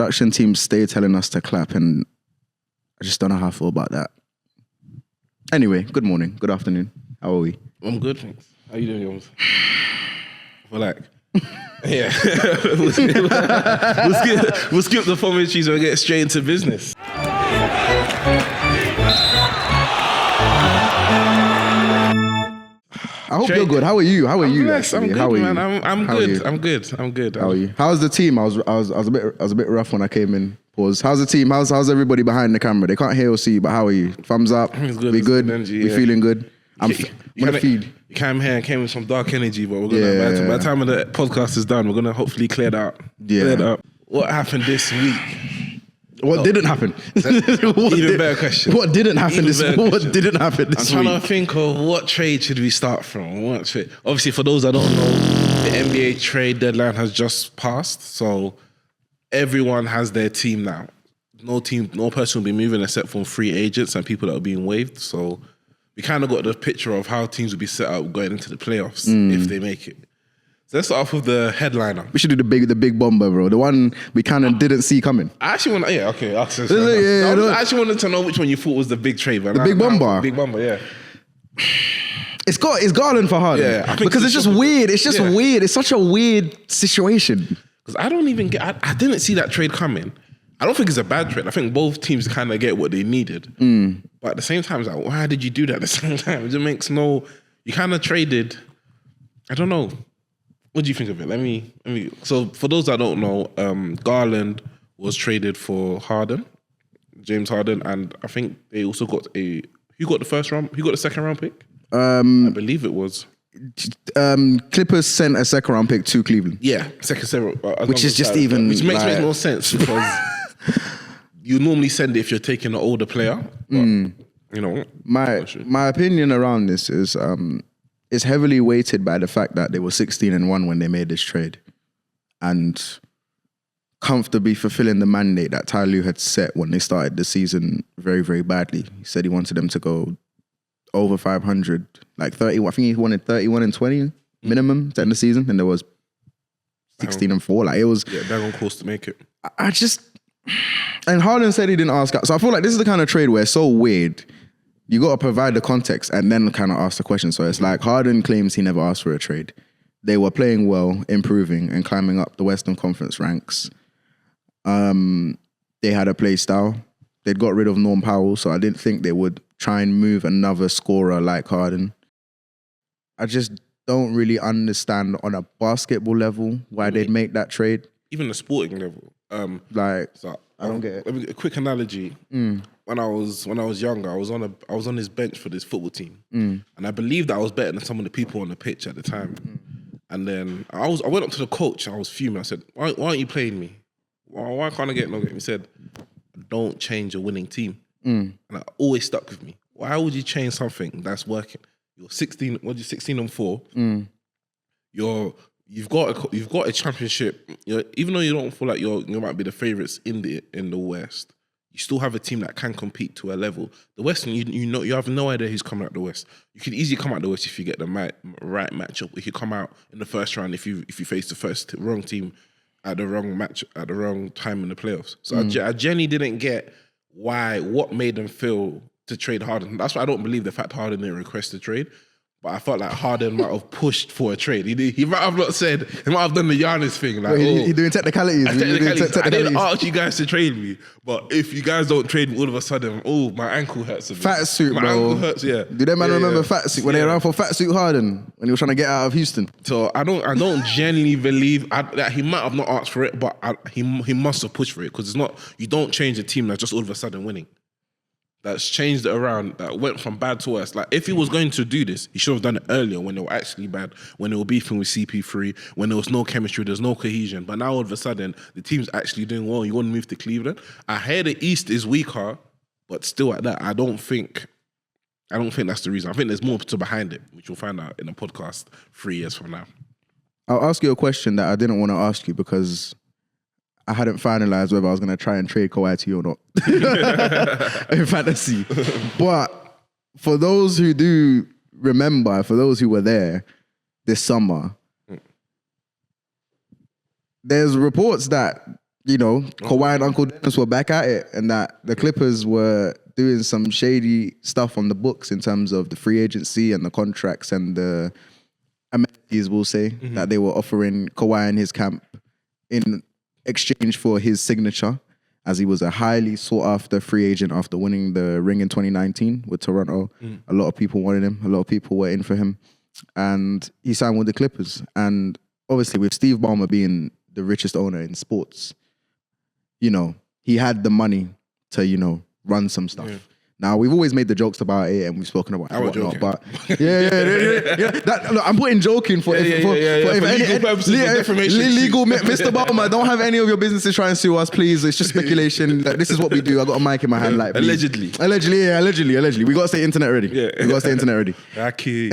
production team stay telling us to clap, and I just don't know how I feel about that. Anyway, good morning, good afternoon. How are we? I'm good, thanks. How you doing, Jones? Well, like, yeah. we'll skip the formalities and get straight into business. I hope you're good. How are you? How are you? Blessed. I'm good, How are man. you? I'm good. I'm good. How are you? How's the team? I was a bit rough when I came in. Pause. How's the team? How's everybody behind the camera? They can't hear or see you, but how are you? Thumbs up. It's good. We good. Energy, we feeling good. I'm gonna feed. You came here and came with some dark energy, but we're gonna by the time the podcast is done, we're gonna hopefully clear that up. Yeah. Clear that up. What happened this week? What didn't happen? Better question. What didn't happen this week? What didn't happen this week? I'm trying to think of what trade should we start from. What trade? Obviously, for those that don't know, the NBA trade deadline has just passed, so everyone has their team now. No person will be moving except for free agents and people that are being waived. So we kind of got the picture of how teams will be set up going into the playoffs if they make it. So let's start off with the headliner. We should do the big bomber, bro. The one we kind of didn't see coming. I actually want to, I actually wanted to know which one you thought was the big trade. Man. The big bomber? Big bomber, yeah. It's Garland for Harden. Yeah, because it's just weird. It's just weird. It's such a weird situation. Because I don't even get, I didn't see that trade coming. I don't think it's a bad trade. I think both teams kind of get what they needed. But at the same time, it's like, why did you do that at the same time? It just makes no, you kind of traded, I don't know. What do you think of it? Let me. So for those that don't know, Garland was traded for Harden, James Harden, and I think they also got who got the first round? Who got the second round pick? I believe it was. Clippers sent a second round pick to Cleveland. Yeah, second. Which is just even... Which makes no sense because you normally send it if you're taking an older player. But, you know. My opinion around this is... it's heavily weighted by the fact that they were 16-1 when they made this trade and comfortably fulfilling the mandate that Ty Lue had set when they started the season very, very badly. He said he wanted them to go over 500, like 30. I think he wanted 31-20 minimum to end the season, and there was 16-4. Like it was. Yeah, they're on course to make it. And Harden said he didn't ask. So I feel like this is the kind of trade where it's so weird. You got to provide the context and then kind of ask the question. So it's like Harden claims he never asked for a trade. They were playing well, improving and climbing up the Western Conference ranks. They had a play style. They'd got rid of Norm Powell, so I didn't think they would try and move another scorer like Harden. I just don't really understand on a basketball level why they'd make that trade. Even the sporting level. So I don't get it. A quick analogy. When I was younger, I was on his bench for this football team, and I believed that I was better than some of the people on the pitch at the time. And then I went up to the coach. And I was fuming. I said, "Why aren't you playing me? Why can't I get no game?" He said, "Don't change a winning team." And that always stuck with me. Why would you change something that's working? You're 16-4. You've got a championship. Even though you don't feel like you might be the favourites in the West, you still have a team that can compete to a level. The West, you have no idea who's coming out the West. You could easily come out the West if you get the right matchup. You could come out in the first round if you face the wrong team at the wrong match at the wrong time in the playoffs. So I genuinely didn't get what made them feel to trade Harden. That's why I don't believe the fact Harden didn't request the trade. But I felt like Harden might have pushed for a trade. He might have not said, he might have done the Giannis thing. Like, he doing technicalities. I didn't ask you guys to trade me, but if you guys don't trade me, all of a sudden, my ankle hurts a bit. Fat suit, my bro. ankle hurts, yeah. Do that man remember Fat Suit when they ran for Fat Suit Harden when he was trying to get out of Houston? So I don't genuinely believe that he might have not asked for it, but he must have pushed for it because it's not. You don't change a team that's just all of a sudden winning. That's changed it around, that went from bad to worse. Like, if he was going to do this, he should have done it earlier when they were actually bad, when they were beefing with CP3, when there was no chemistry, there's no cohesion. But now all of a sudden, the team's actually doing well. You want to move to Cleveland? I hear the East is weaker, but still at that, I don't think that's the reason. I think there's more to behind it, which we'll find out in the podcast 3 years from now. I'll ask you a question that I didn't want to ask you because I hadn't finalized whether I was going to try and trade Kawhi to you or not in fantasy. But for those who do remember, for those who were there this summer, there's reports that Kawhi and Uncle Dennis were back at it, and that the Clippers were doing some shady stuff on the books in terms of the free agency and the contracts and the amenities, we'll say, that they were offering Kawhi and his camp in exchange for his signature, as he was a highly sought after free agent after winning the ring in 2019 with Toronto. A lot of people wanted him. A lot of people were in for him. And he signed with the Clippers. And obviously with Steve Ballmer being the richest owner in sports, he had the money to, run some stuff. Yeah. Now, we've always made the jokes about it and we've spoken about it and whatnot, but look, I'm putting joking for legal purposes, legal, Mr. Ballmer, don't have any of your businesses try and sue us, please. It's just speculation. Like, this is what we do. I got a mic in my hand, like, allegedly. We got to stay internet ready. Yeah. We got to stay internet ready. Okay.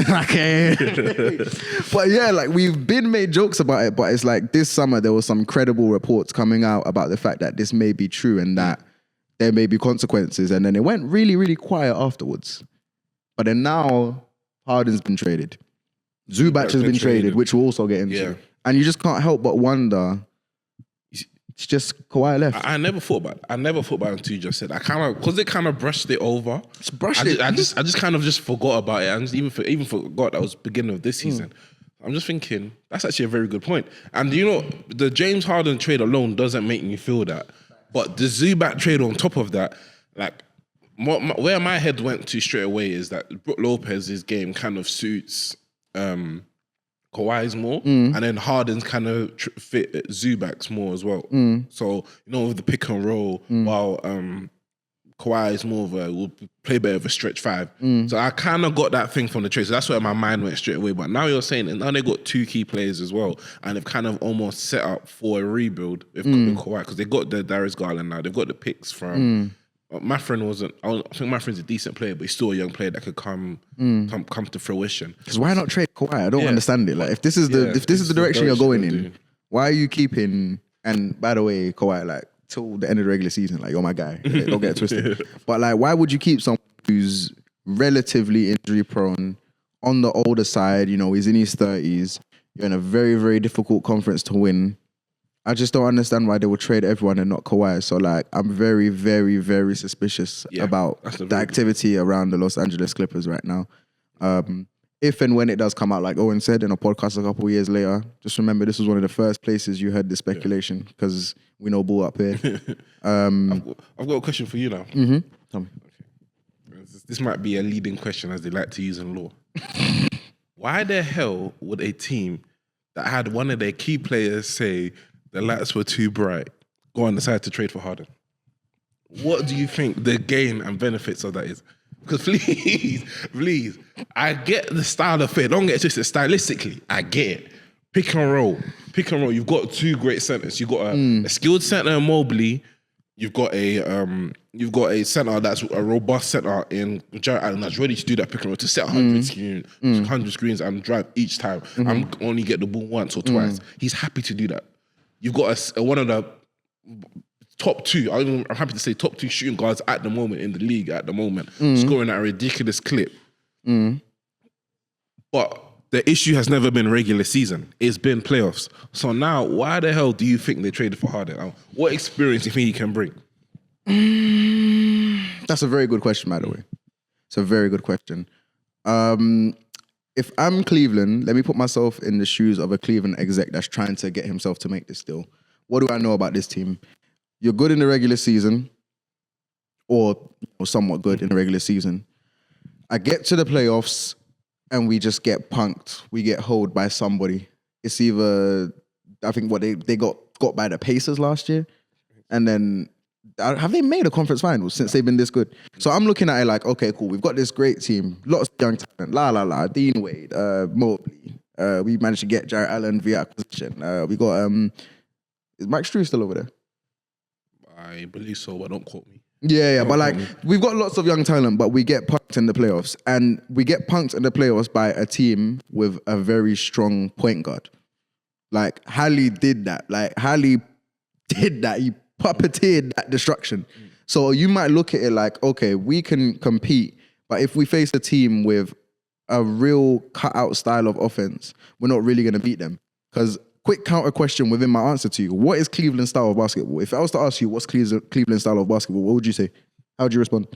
But yeah, like, we've been made jokes about it, but it's like this summer there was some credible reports coming out about the fact that this may be true and that there may be consequences, and then it went really, really quiet afterwards. But then now, Harden's been traded. Zubac has been traded, which we'll also get into. Yeah. And you just can't help but wonder, it's just Kawhi left. I never thought about it. Until you just said. Because it kind of brushed it over. I just kind of just forgot about it. And just even forgot that was beginning of this season. I'm just thinking, that's actually a very good point. And the James Harden trade alone doesn't make me feel that. But the Zubac trade on top of that, like, where my head went to straight away is that Brook Lopez's game kind of suits Kawhi's more, and then Harden's kind of fit Zubac's more as well. So, with the pick and roll, while Kawhi is more of will play better of a stretch five. So I kind of got that thing from the trade. So that's where my mind went straight away. But now you're saying that now they got two key players as well, and they've kind of almost set up for a rebuild with Kawhi, because they got the Darius Garland now. They've got the picks from. Mathurin wasn't. I think Mathurin's a decent player, but he's still a young player that could come to fruition. Because why not trade Kawhi? I don't understand it. Like, if this is the direction you're going in, why are you keeping? And by the way, Kawhi, like, till the end of the regular season, like, you're my guy. Don't get it twisted. But like, why would you keep someone who's relatively injury prone, on the older side? He's in his 30s. You're in a very, very difficult conference to win. I just don't understand why they would trade everyone and not Kawhi. So like, I'm very, very, very suspicious about the activity around the Los Angeles Clippers right now. If and when it does come out, like Owen said in a podcast a couple of years later, just remember this was one of the first places you heard the speculation, because we know ball up here. I've got a question for you now. Tell me. Okay. This might be a leading question, as they like to use in law. Why the hell would a team that had one of their key players say the lights were too bright go on the side to trade for Harden? What do you think the gain and benefits of that is? Because please, I get the style of it. Don't get it twisted. Stylistically, I get it. Pick and roll. You've got two great centers. You've got a skilled center in Mobley. You've got a center that's a robust center in Jarrett Allen that's ready to do that pick and roll, to set 100 screens and drive each time. I'm only get the ball once or twice. He's happy to do that. You've got one of the top two, I'm happy to say top two shooting guards at the moment in the league scoring at a ridiculous clip. But the issue has never been regular season. It's been playoffs. So now, why the hell do you think they traded for Harden? What experience do you think he can bring? That's a very good question, by the way. It's a very good question. If I'm Cleveland, let me put myself in the shoes of a Cleveland exec that's trying to get himself to make this deal. What do I know about this team? You're good in the regular season, or somewhat good in the regular season. I get to the playoffs and we just get punked. We get holed by somebody. It's either, I think they got by the Pacers last year, and then have they made a conference final since they've been this good? So I'm looking at it like, okay, cool. We've got this great team, lots of young talent, Dean Wade, Mobley. We managed to get Jarrett Allen via acquisition. We got is Mike Strue still over there? I believe so, but don't quote me. Yeah, but like, we've got lots of young talent, but we get punked in the playoffs. And we get punked in the playoffs by a team with a very strong point guard. Like, Hallie did that. He puppeteered that destruction. So you might look at it like, okay, we can compete, but if we face a team with a real cutout style of offense, we're not really going to beat them. Because quick counter question within my answer to you. What is Cleveland's style of basketball? If I was to ask you what's Cleveland's style of basketball, what would you say? How would you respond?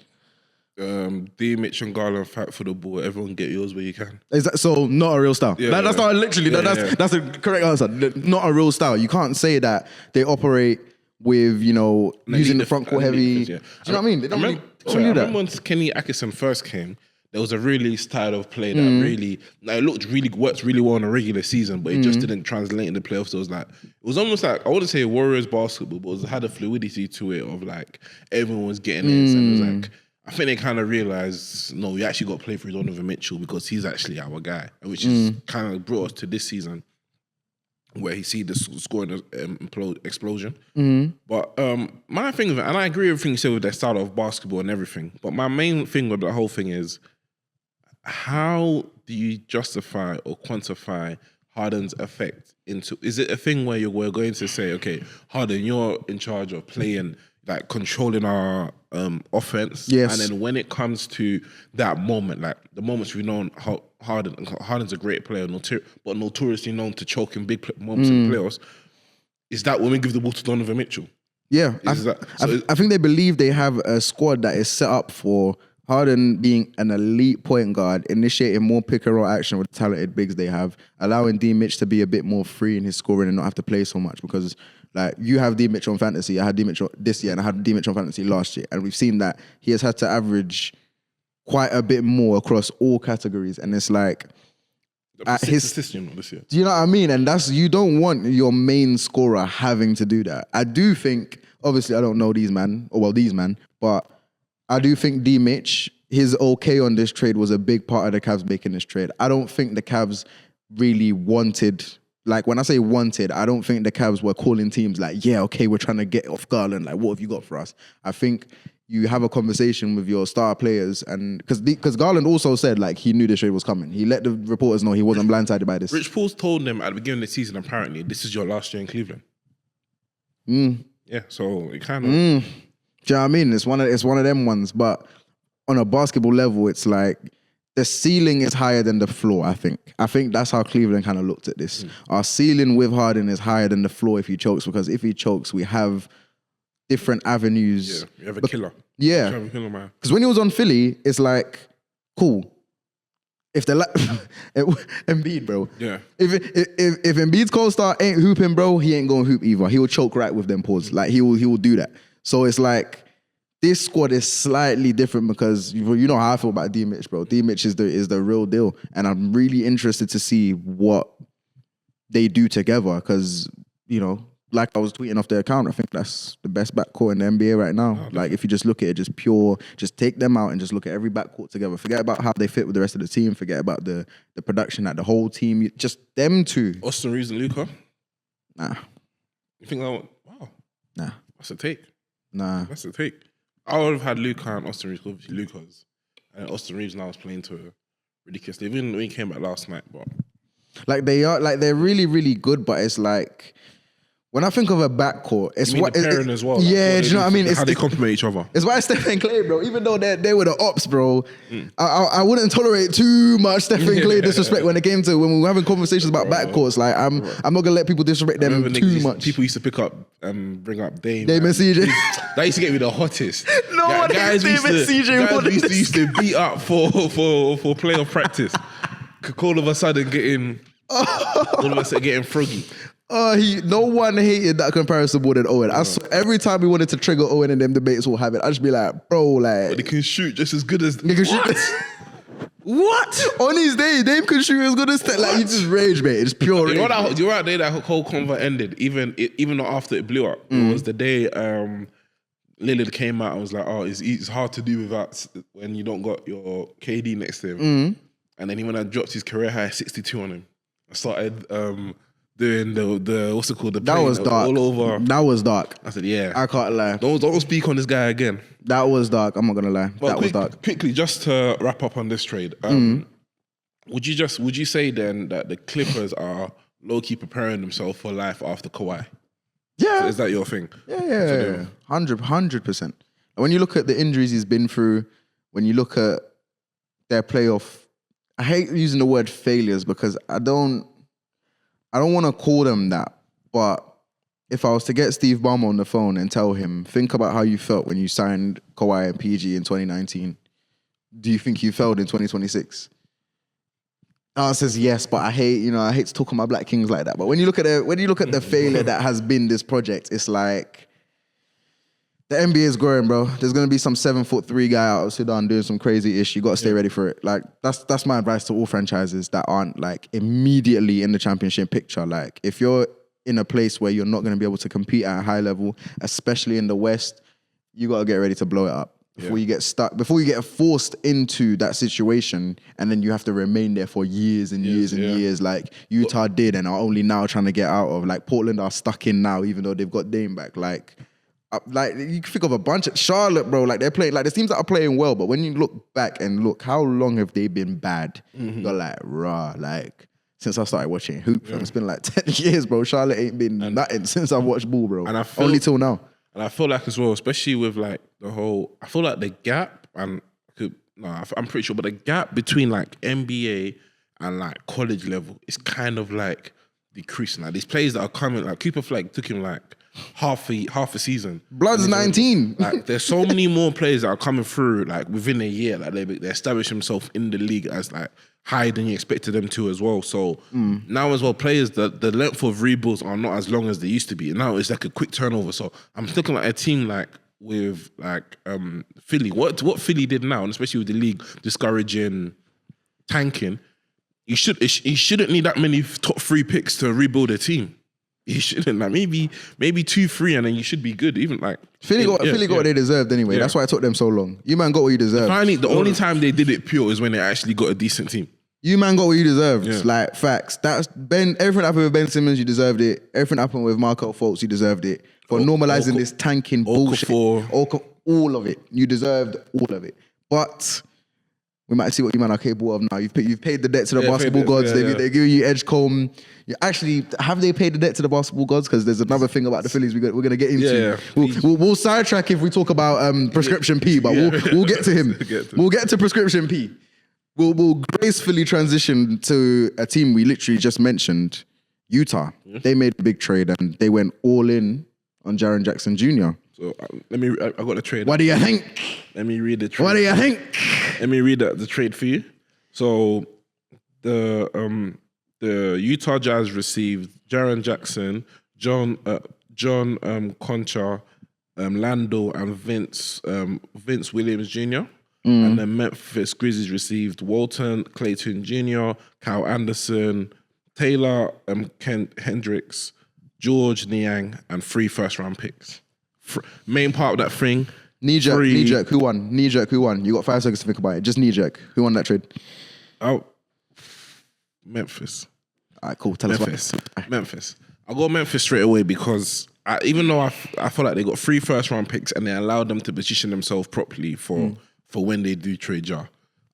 D. Mitch and Garland fight for the ball. Everyone get yours where you can. Is that so? Not a real style. Yeah, that's not literally. That's the correct answer. Not a real style. You can't say that they operate with using the front court heavy. Do you know what I mean? They don't really do that. I remember when Kenny Atkinson first came. There was a really style of play that really, it worked really well in a regular season, but it just didn't translate in the playoffs. So it was almost like, I wouldn't say Warriors basketball, but it had a fluidity to it of like everyone was getting it. And it was like, I think they kind of realized, no, we actually got to play for Donovan Mitchell because he's actually our guy, which is kind of brought us to this season where he see the scoring explosion. But my thing, and I agree with everything you said with their style of basketball and everything, but my main thing with the whole thing is, how do you justify or quantify Harden's effect into? Is it a thing where we're going to say, okay, Harden, you're in charge of playing, like controlling our offense, yes, and then when it comes to that moment, like the moments we've known how Harden's a great player, but notoriously known to choke in big moments in playoffs, is that when we give the ball to Donovan Mitchell? Yeah, I think they believe they have a squad that is set up for Harden being an elite point guard, initiating more pick and roll action with the talented bigs they have, allowing D. Mitch to be a bit more free in his scoring and not have to play so much because, like, you have D. Mitch on fantasy. I had D. Mitch this year and I had D. Mitch on fantasy last year. And we've seen that he has had to average quite a bit more across all categories. And it's like, this year. Do you know what I mean? And you don't want your main scorer having to do that. I do think, obviously, I don't know these man, but I do think D. Mitch, his okay on this trade was a big part of the Cavs making this trade. I don't think the Cavs really wanted, like when I say wanted, I don't think the Cavs were calling teams like, yeah, okay, we're trying to get off Garland. Like, what have you got for us? I think you have a conversation with your star players, and because Garland also said like he knew this trade was coming. He let the reporters know he wasn't blindsided by this. Rich Paul's told them at the beginning of the season, apparently, this is your last year in Cleveland. Yeah, so it kind of... Do you know what I mean? It's one of them ones, but on a basketball level, it's like the ceiling is higher than the floor, I think. I think that's how Cleveland kind of looked at this. Our ceiling with Harden is higher than the floor if he chokes, because if he chokes, we have different avenues. Yeah, you have a killer. Yeah. Because when he was on Philly, it's like, cool. If the Embiid, bro. Yeah. If Embiid's co-star ain't hooping, bro, he ain't going to hoop either. He will choke right with them pause. Like he will do that. So it's like this squad is slightly different because you know how I feel about D. Mitch, bro. D. Mitch is the real deal, and I'm really interested to see what they do together because like I was tweeting off their account, I think that's the best backcourt in the NBA right now. Like if you just look at it, just take them out and just look at every backcourt together. Forget about how they fit with the rest of the team. Forget about the production at the whole team. Just them two. Austin Reeves and Luka? Nah. You think that? Wow. Nah. That's a take. Nah. That's a take. I would have had Luka and Austin Reeves, obviously Luka's. And Austin Reeves now is playing to a ridiculous. Even when he came back last night, but like they're really, really good, but it's like when I think of a backcourt, it's what the pairing as well. Yeah, do you know what I mean? How they complement each other. It's why Stephen Clay, bro. Even though they were the ops, bro, I wouldn't tolerate too much Stephen Clay disrespect when we were having conversations about backcourts. Like I'm not gonna let people disrespect them too much. People used to pick up and bring up Dame and CJ. That used to get me the hottest. No one hates Dame and CJ. Guys used to beat up for playoff practice. All of a sudden getting froggy. No one hated that comparison more than Owen. I swear, every time we wanted to trigger Owen and them debates will have it. I just be like, bro, like... But they can shoot just as good as... They can shoot... What? On his day, Dame can shoot as good as... Like, you just rage, mate. It's pure rage. You're right there, that whole convo ended, even after it blew up. It was the day Lillard came out and was like, it's hard to do without when you don't got your KD next to him. And then he went and dropped his career high 62 on him. I started... doing the what's it called? That was dark. All over. That was dark. I said, yeah. I can't lie. Don't speak on this guy again. That was dark. I'm not gonna lie. But was dark. Quickly, just to wrap up on this trade, would you say then that the Clippers are low key preparing themselves for life after Kawhi? Yeah. So is that your thing? Yeah. 100%. When you look at the injuries he's been through, when you look at their playoff, I hate using the word failures because I don't I don't want to call them that, but if I was to get Steve Ballmer on the phone and tell him, think about how you felt when you signed Kawhi and PG in 2019. Do you think you failed in 2026? Answer says yes, but I hate to talk about Black Kings like that. But when you look at the failure that has been this project, it's like the NBA is growing, bro. There's gonna be some 7'3" guy out of Sudan doing some crazy ish. You gotta stay ready for it. Like that's my advice to all franchises that aren't like immediately in the championship picture. Like if you're in a place where you're not gonna be able to compete at a high level, especially in the West, you gotta get ready to blow it up. Before you get stuck, before you get forced into that situation, and then you have to remain there for years and years, like Utah did, and are only now trying to get out of. Like Portland are stuck in now, even though they've got Dame back. Like you can think of a bunch of Charlotte, bro. Like they're playing, like the teams that are playing well, but when you look back and look, how long have they been bad? You're like, rah, like since I started watching hoop, it's been like 10 years, bro. Charlotte ain't been nothing since I've watched ball, bro. And only till now. And I feel like as well, especially with like the whole, I feel like the gap, I'm pretty sure, but the gap between like NBA and like college level is kind of like decreasing. Like these players that are coming, like Cooper Flag took him like half a season. Blood's 19. Like there's so many more players that are coming through like within a year. Like they establish themselves in the league as like higher than you expected them to as well. So now as well, players, the length of rebuilds are not as long as they used to be. And now it's like a quick turnover. So I'm looking at a team like with like Philly. What Philly did now, and especially with the league discouraging tanking, you shouldn't need that many top 3 picks to rebuild a team. You shouldn't. Like maybe 2-3, and then you should be good. Even like Philly got what they deserved anyway. That's why it took them so long. You man got what you deserved. The only time they did it pure is when they actually got a decent team. You man got what you deserved. Like facts. That's Ben. Everything happened with Ben Simmons, you deserved it. Everything happened with Markel Fultz, you deserved it. For normalizing this tanking bullshit, all of it, you deserved all of it. But we might see what you man are capable of now. You've paid the debt to the basketball gods. They're giving you Edgecombe. Actually, have they paid the debt to the basketball gods? Because there's another thing about the Phillies we're going to get into. We'll sidetrack if we talk about Prescription P, but we'll get to him. We'll get to Prescription P. We'll gracefully transition to a team we literally just mentioned, Utah. They made a big trade and they went all in on Jaren Jackson Jr. So I got the trade. What do you think? Let me read the trade. What do you think? Let me read the trade for you. So the Utah Jazz received Jaren Jackson, John Concha, Lando, and Vince Williams Jr. And then Memphis Grizzlies received Walton Clayton Jr., Kyle Anderson, Taylor Hendricks, George Niang, and 3 first-round picks. Main part of that thing. Knee jerk. Who won? You got 5 seconds to think about it. Just knee jerk. Who won that trade? Oh, Memphis. All right, cool. Tell us why. Memphis. I'll go Memphis straight away because even though I feel like they got 3 first-round picks and they allowed them to position themselves properly for when they do trade Ja.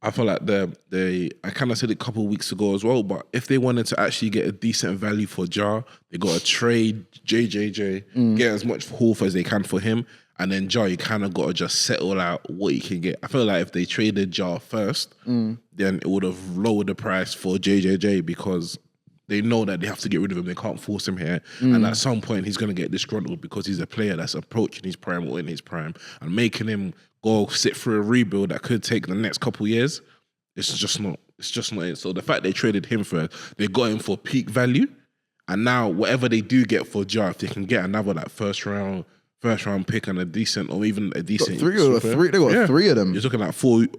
I feel like I kind of said it a couple of weeks ago as well, but if they wanted to actually get a decent value for Ja, they got to trade JJJ, get as much haul as they can for him, and then Ja, you kind of got to just settle out what you can get. I feel like if they traded Ja first, then it would have lowered the price for JJJ because they know that they have to get rid of him. They can't force him here. And at some point, he's going to get disgruntled because he's a player that's approaching his prime or in his prime. And making him go sit through a rebuild that could take the next couple of years, it's just not it. So the fact they traded him for, they got him for peak value. And now whatever they do get for Ja, if they can get another like first round pick and a decent, or even a decent... They got 3 of them. You're talking like four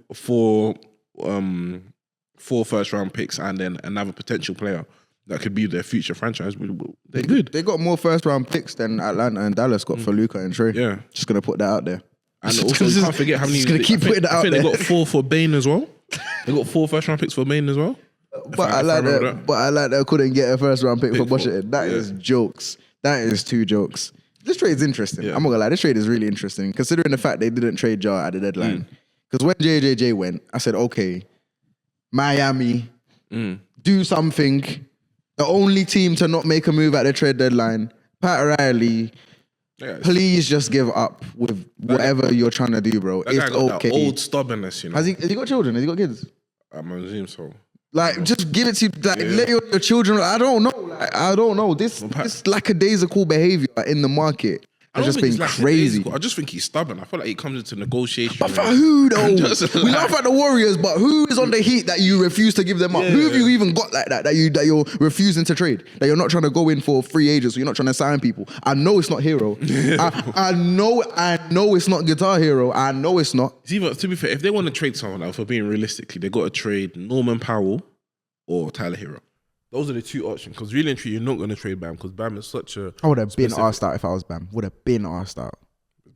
first round picks and then another potential player that could be their future franchise. They're good. They got more first round picks than Atlanta and Dallas got for Luka and Trey. Yeah. Just going to put that out there. And also, you can't forget how many... Just going to keep putting that out there. I think they got 4 for Bane as well. They got 4 first round picks for Bane as well. But I like that I couldn't get a first round pick for Washington. That is jokes. That is 2 jokes. This trade is interesting. I'm not going to lie. This trade is really interesting considering the fact they didn't trade Ja at the deadline. Because when JJJ went, I said, okay, Miami, do something. The only team to not make a move at the trade deadline, Pat Riley, please just give up with whatever you're trying to do, bro. It's okay. Old stubbornness, you know. Has he got children? Has he got kids? I'm assuming so. Like, just give it to let your children. I don't know. Like, I don't know. This lackadaisical behavior in the market has just been crazy. I just think he's stubborn. I feel like he comes into negotiation. But for who though? We laugh at the Warriors, but who is on the Heat that you refuse to give them up? Who have you even got like that you're refusing to trade? That you're not trying to go in for free agents, so you're not trying to sign people. I know it's not Hero. I know it's not Guitar Hero. I know it's not. It's either, to be fair, if they want to trade someone, if we're being realistically, they got to trade Norman Powell or Tyler Hero. Those are the two options. Because really and truly, you're not going to trade Bam because Bam is such a... I would have been asked out if I was Bam. Would have been asked out.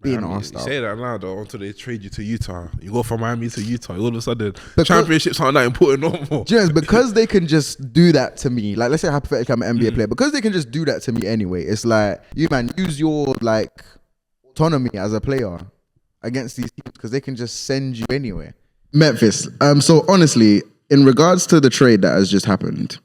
You say that now though, until they trade you to Utah. You go from Miami to Utah. All of a sudden, championships aren't that important no more. Just because they can just do that to me. Like, let's say hypothetically I'm an NBA player. Because they can just do that to me anyway. It's like, you man, use your like autonomy as a player against these teams because they can just send you anywhere. Memphis. So honestly, in regards to the trade that has just happened,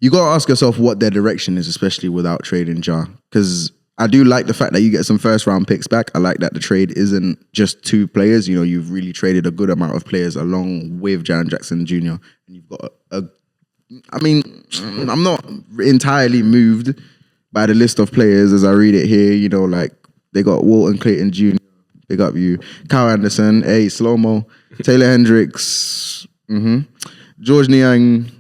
you got to ask yourself what their direction is, especially without trading Ja. Because I do like the fact that you get some first round picks back. I like that the trade isn't just two players. You know, you've really traded a good amount of players along with Jaren Jackson Jr. And you've got I mean, I'm not entirely moved by the list of players as I read it here. You know, like they got Walton Clayton Jr. Big up you. Kyle Anderson, Slow-Mo, Taylor Hendricks, George Niang,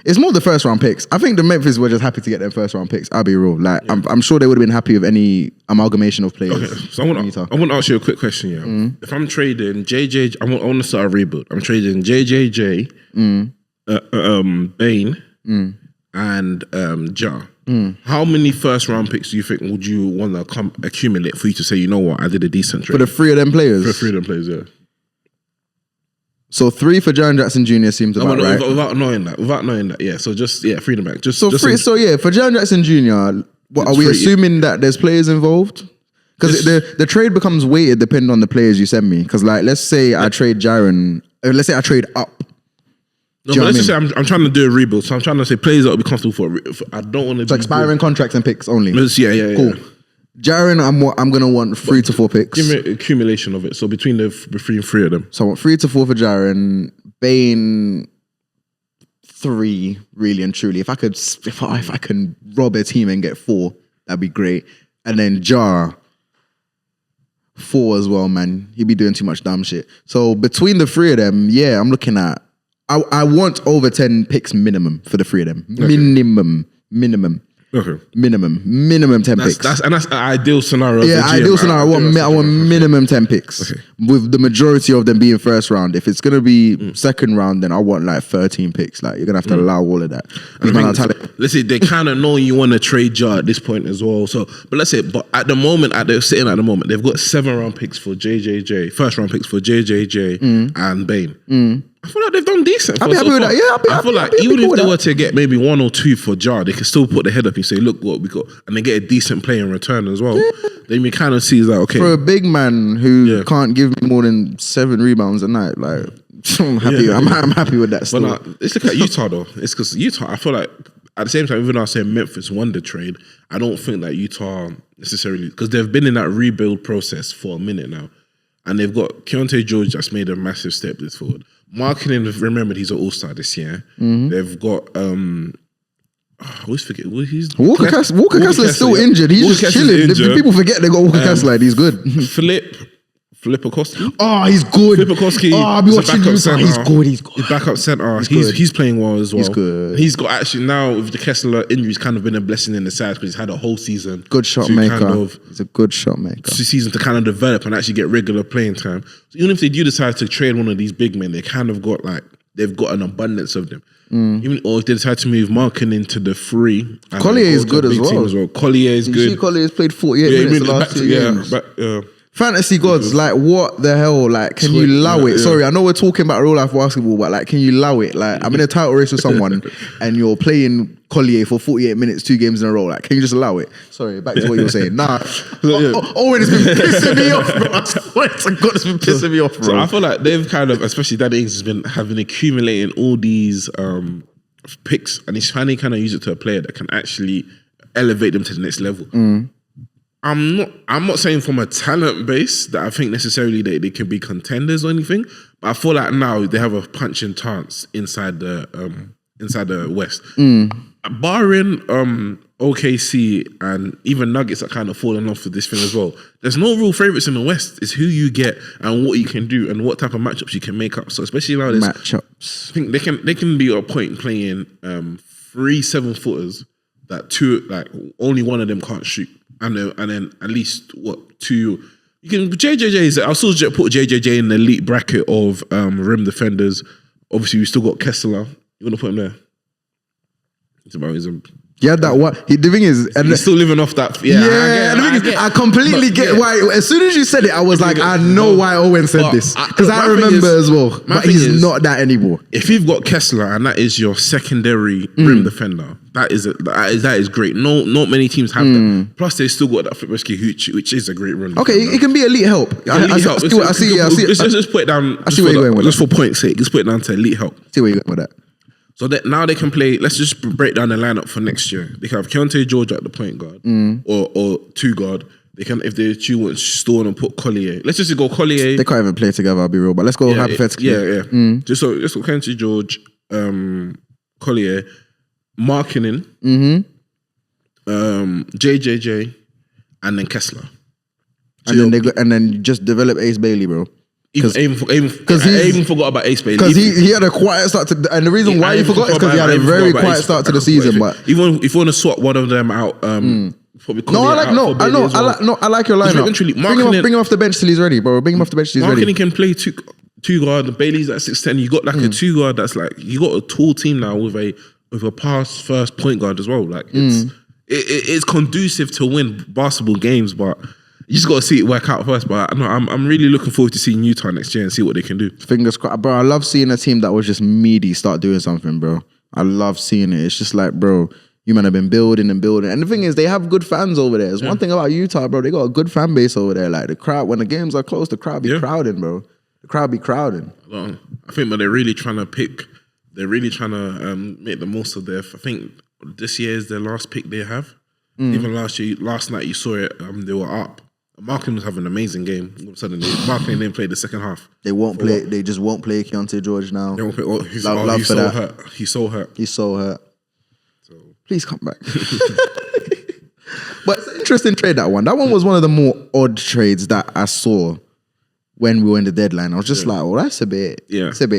It's more the first round picks. I think the Memphis were just happy to get their first round picks. I'll be real. Like, I'm sure they would have been happy with any amalgamation of players. Okay, so I want to ask you a quick question. Yeah, if I'm trading JJ, I want to start a rebuild. I'm trading JJJ, Bane, and Ja. How many first round picks do you think would you want to accumulate for you to say, you know what, I did a decent trade for the three of them players? For the three of them players, yeah. So 3 for Jaren Jackson Jr. seems about right. Without knowing that, yeah. So just free them back. For Jaren Jackson Jr. Are we assuming that there's players involved? Because the trade becomes weighted depending on the players you send me. Because like, let's say I trade Jaren. Let's say I trade up. No, but let's just say I'm trying to do a rebuild. So I'm trying to say players that will be comfortable for I don't want to. So expiring contracts and picks only. Yeah. Cool. Jaren, I'm gonna want 3 to 4 picks. Give me an accumulation of it. So between the three of them. So I want 3 to 4 for Jaren. Bane 3, really and truly. If I can rob a team and get 4, that'd be great. And then Ja 4 as well, man. He'd be doing too much dumb shit. So between the 3 of them, yeah, I'm looking at. I want over 10 picks minimum for the 3 of them. Okay. Minimum. Okay. Minimum 10 picks. That's an ideal scenario. Yeah, ideal scenario. I want minimum 10 picks. Okay. With the majority of them being first round. If it's gonna be second round, then I want like 13 picks. Like, you're gonna have to allow all of that. Let's say they kind of know you want to trade Ja at this point as well. So, but let's say, at the moment, they've got 7 round picks for JJJ, first round picks for JJJ and Bane. I feel like they've done decent. I'll be happy with that. Yeah, I feel like even if they were to get maybe 1 or 2 for Ja, they could still put their head up and say, look what we got. And they get a decent play in return as well. Yeah. Then you kind of see that, okay. For a big man who can't give me more than 7 rebounds a night, like, I'm happy. I'm happy with that still. But let's look at Utah though. It's because Utah, I feel like, at the same time, even though I say Memphis won the trade, I don't think that Utah necessarily, because they've been in that rebuild process for a minute now. And they've got Keontae George that's made a massive step this forward. Marketing, remembered he's an all-star this year. They've got I always forget Walker Kessler's still injured. He's just chilling. People forget they got Walker Kessler. He's good. Filipowski. Oh, he's good. Filipowski. Oh, I'll be watching you. He's good. He's backup center. He's playing well as well. He's good. He's got actually now with the Kessler injury, he's kind of been a blessing in the side because he's had a whole season. Good shot maker. He's a good shot maker. Season to kind of develop and actually get regular playing time. So even if they do decide to trade one of these big men, they kind of got they've got an abundance of them. Or if they decide to move Markin into the 3. Collier is good as well. Collier is good. See, Collier's played 48 minutes the last 2 games. Fantasy gods, like, what the hell? Like, can you allow it? Sorry, I know we're talking about real life basketball, but like, can you allow it? Like, I'm in a title race with someone and you're playing Collier for 48 minutes, 2 games in a row. Like, can you just allow it? Sorry, back to what you were saying. Nah. Owen has been pissing me off, bro. I swear to God, it's been pissing me off, bro. So I feel like they've kind of, especially Danny Ings, have been accumulating all these picks, and he's finally kind of used it to a player that can actually elevate them to the next level. I'm not saying from a talent base that I think necessarily they can be contenders or anything, but I feel like now they have a punching chance inside the West. Barring OKC and even Nuggets are kind of falling off with this thing as well. There's no real favorites in the West. It's who you get and what you can do and what type of matchups you can make up. So especially now, matchups. I think they can be a point playing 3 7-footers that only one of them can't shoot, and then at least two. You can JJJ. I still put JJJ in the elite bracket of rim defenders. Obviously, we still got Kessler. You want to put him there? It's about his. Yeah, that one. The thing is, and he's still living off that. I completely get why. As soon as you said it, I was like, I know why Owen said this because I remember as well. But he's not that anymore. If you've got Kessler and that is your secondary rim defender, that is great. Not many teams have that. Plus, they still got that Fitbreski which is a great run. Okay, it can be elite help. I see. Let's just put it down. I see where you're going with that. Just for point's sake, let's put it down to elite help. See where you're going with that. So that now they can play. Let's just break down the lineup for next year. They can have Keontae George at the point guard or 2 guard. They can, if they choose, Stone and put Collier. Let's just go Collier. They can't even play together. I'll be real, but let's go hypothetically. Just so let's go Keontae George, Collier, Markkinen, JJJ, and then Kessler. And then just develop Ace Bailey, bro. I even forgot about Ace Bailey. Because he had a quiet start to, and the reason why he forgot is because he had a very quiet start to the season. But even if you want to swap one of them out, probably I like your lineup. Bring him off the bench till he's ready, bro. Bring him off the bench till he's ready. Markkinen can play two guard. Bailey's at 6'10". You got like a 2 guard that's like, you got a tall team now with a pass first point guard as well. Like it's conducive to win basketball games, but you just got to see it work out first. But I'm really looking forward to seeing Utah next year and see what they can do. Fingers crossed, bro. I love seeing a team that was just meaty start doing something, bro. I love seeing it. It's just like, bro, you man have been building and building. And the thing is, they have good fans over there. There's one thing about Utah, bro. They got a good fan base over there. Like the crowd, when the games are close, the crowd be crowding, bro. The crowd be crowding. I think, but they're really trying to pick. They're really trying to make the most of their. I think this year is their last pick they have. Even last night you saw it. They were up. Markkinen was having an amazing game. All of a sudden, Markkinen didn't play the second half. They won't play. They just won't play Keontae George now. They won't play. He's so hurt. So please come back. But it's an interesting trade, that one. That one was one of the more odd trades that I saw when we were in the deadline. I was just like, well, that's a bit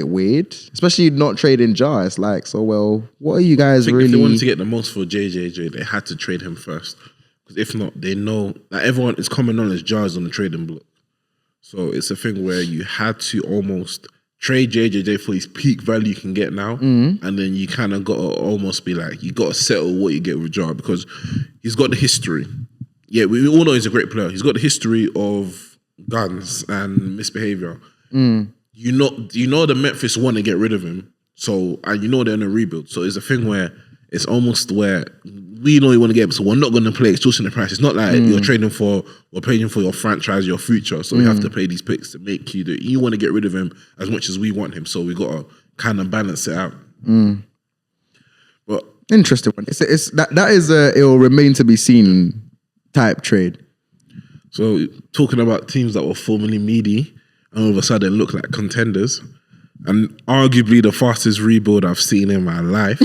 weird. Especially not trading Ja. It's like, so well, what are you guys really? If they wanted to get the most for JJJ, they had to trade him first. Because if not, they know that everyone is common knowledge Ja's on the trading block. So it's a thing where you had to almost trade JJJ for his peak value you can get now. And then you kind of got to almost be like, you got to settle what you get with Ja because he's got the history. Yeah, we all know he's a great player. He's got the history of guns and misbehavior. You know the Memphis want to get rid of him. So, and you know they're in a rebuild. So it's a thing where it's almost where we know you want to get him, so we're not going to play extortionate price. It's not like you're trading for, we're paying for your franchise, your future. So we have to play these picks to make you do it. You want to get rid of him as much as we want him. So we got to kind of balance it out. But interesting one. That is it will remain to be seen type trade. So talking about teams that were formerly meaty and all of a sudden look like contenders, and arguably the fastest rebuild I've seen in my life.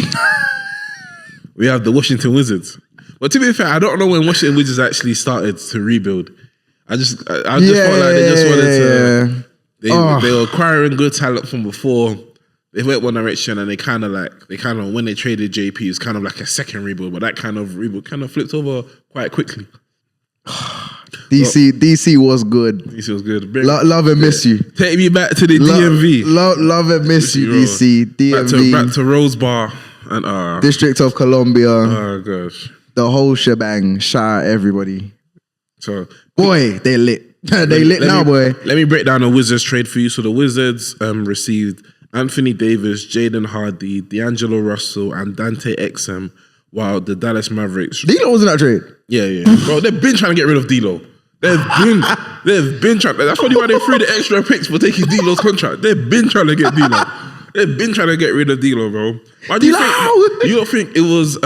We have the Washington Wizards. But to be fair, I don't know when Washington Wizards actually started to rebuild. I just felt like they just wanted to. They were acquiring good talent from before. They went one direction and they kind of when they traded JP, it's kind of like a second rebuild, but that kind of rebuild kind of flipped over quite quickly. DC was good. DC was good. Love and miss you. Take me back to the DMV. Love and miss you, DC. DMV. Back to Rose Bar. And District of Columbia. Oh gosh. The whole shebang. Shout out everybody. So boy, they lit. They lit now, boy. Let me break down the Wizards trade for you. So the Wizards received Anthony Davis, Jaden Hardy, D'Angelo Russell, and Dante Exum, while the Dallas Mavericks. D'Lo was in that trade. Yeah. Bro, they've been trying to get rid of D'Lo. They've been trying. That's probably why they threw the extra picks for taking D'Lo's contract. They've been trying to get D'Lo. They've been trying to get rid of D'Lo, bro. Why do you think? You don't think it was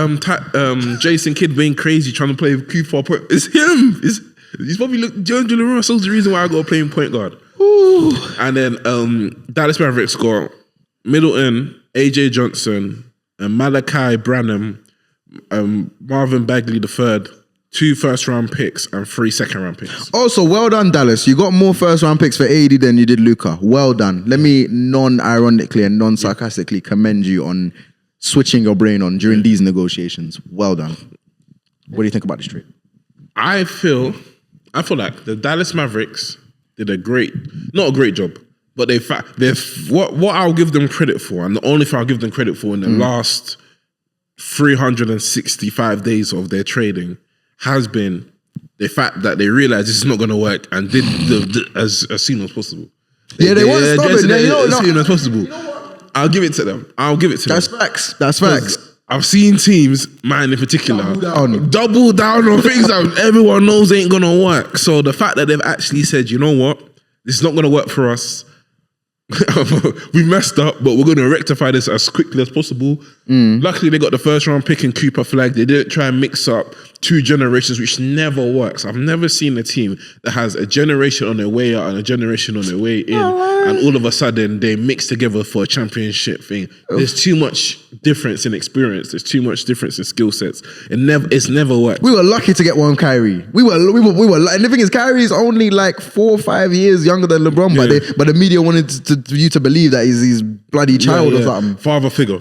Jason Kidd being crazy trying to play Q4 point? It's him. He's probably D'Angelo Russell's the reason why I got to play him point guard. And then Dallas Mavericks got Middleton, AJ Johnson, and Malachi Branham, Marvin Bagley III, 2 first-round picks and 3 second-round picks. Also, well done, Dallas. You got more first-round picks for AD than you did Luka. Well done. Let me non-ironically and non-sarcastically commend you on switching your brain on during these negotiations. Well done. What do you think about this trade? I feel like the Dallas Mavericks did not a great job, but what I'll give them credit for, and the only thing I'll give them credit for in the last 365 days of their trading has been the fact that they realized this is not going to work and did as soon as possible. They weren't stubborn. As soon as possible. I'll give it to them. That's facts. That's facts. I've seen teams, mine in particular, Double down on things that everyone knows ain't going to work. So the fact that they've actually said, you know what, this is not going to work for us. We messed up, but we're going to rectify this as quickly as possible. Luckily, they got the first round pick in Cooper Flag. They didn't try and mix up 2 generations, which never works. I've never seen a team that has a generation on their way out and a generation on their way in, and all of a sudden they mix together for a championship thing. There's too much difference in experience. There's too much difference in skill sets. It's never worked. We were lucky to get one Kyrie. We were. And the thing is, Kyrie is only like 4 or 5 years younger than LeBron, but the media wanted you to believe that he's his bloody child or something. Father figure.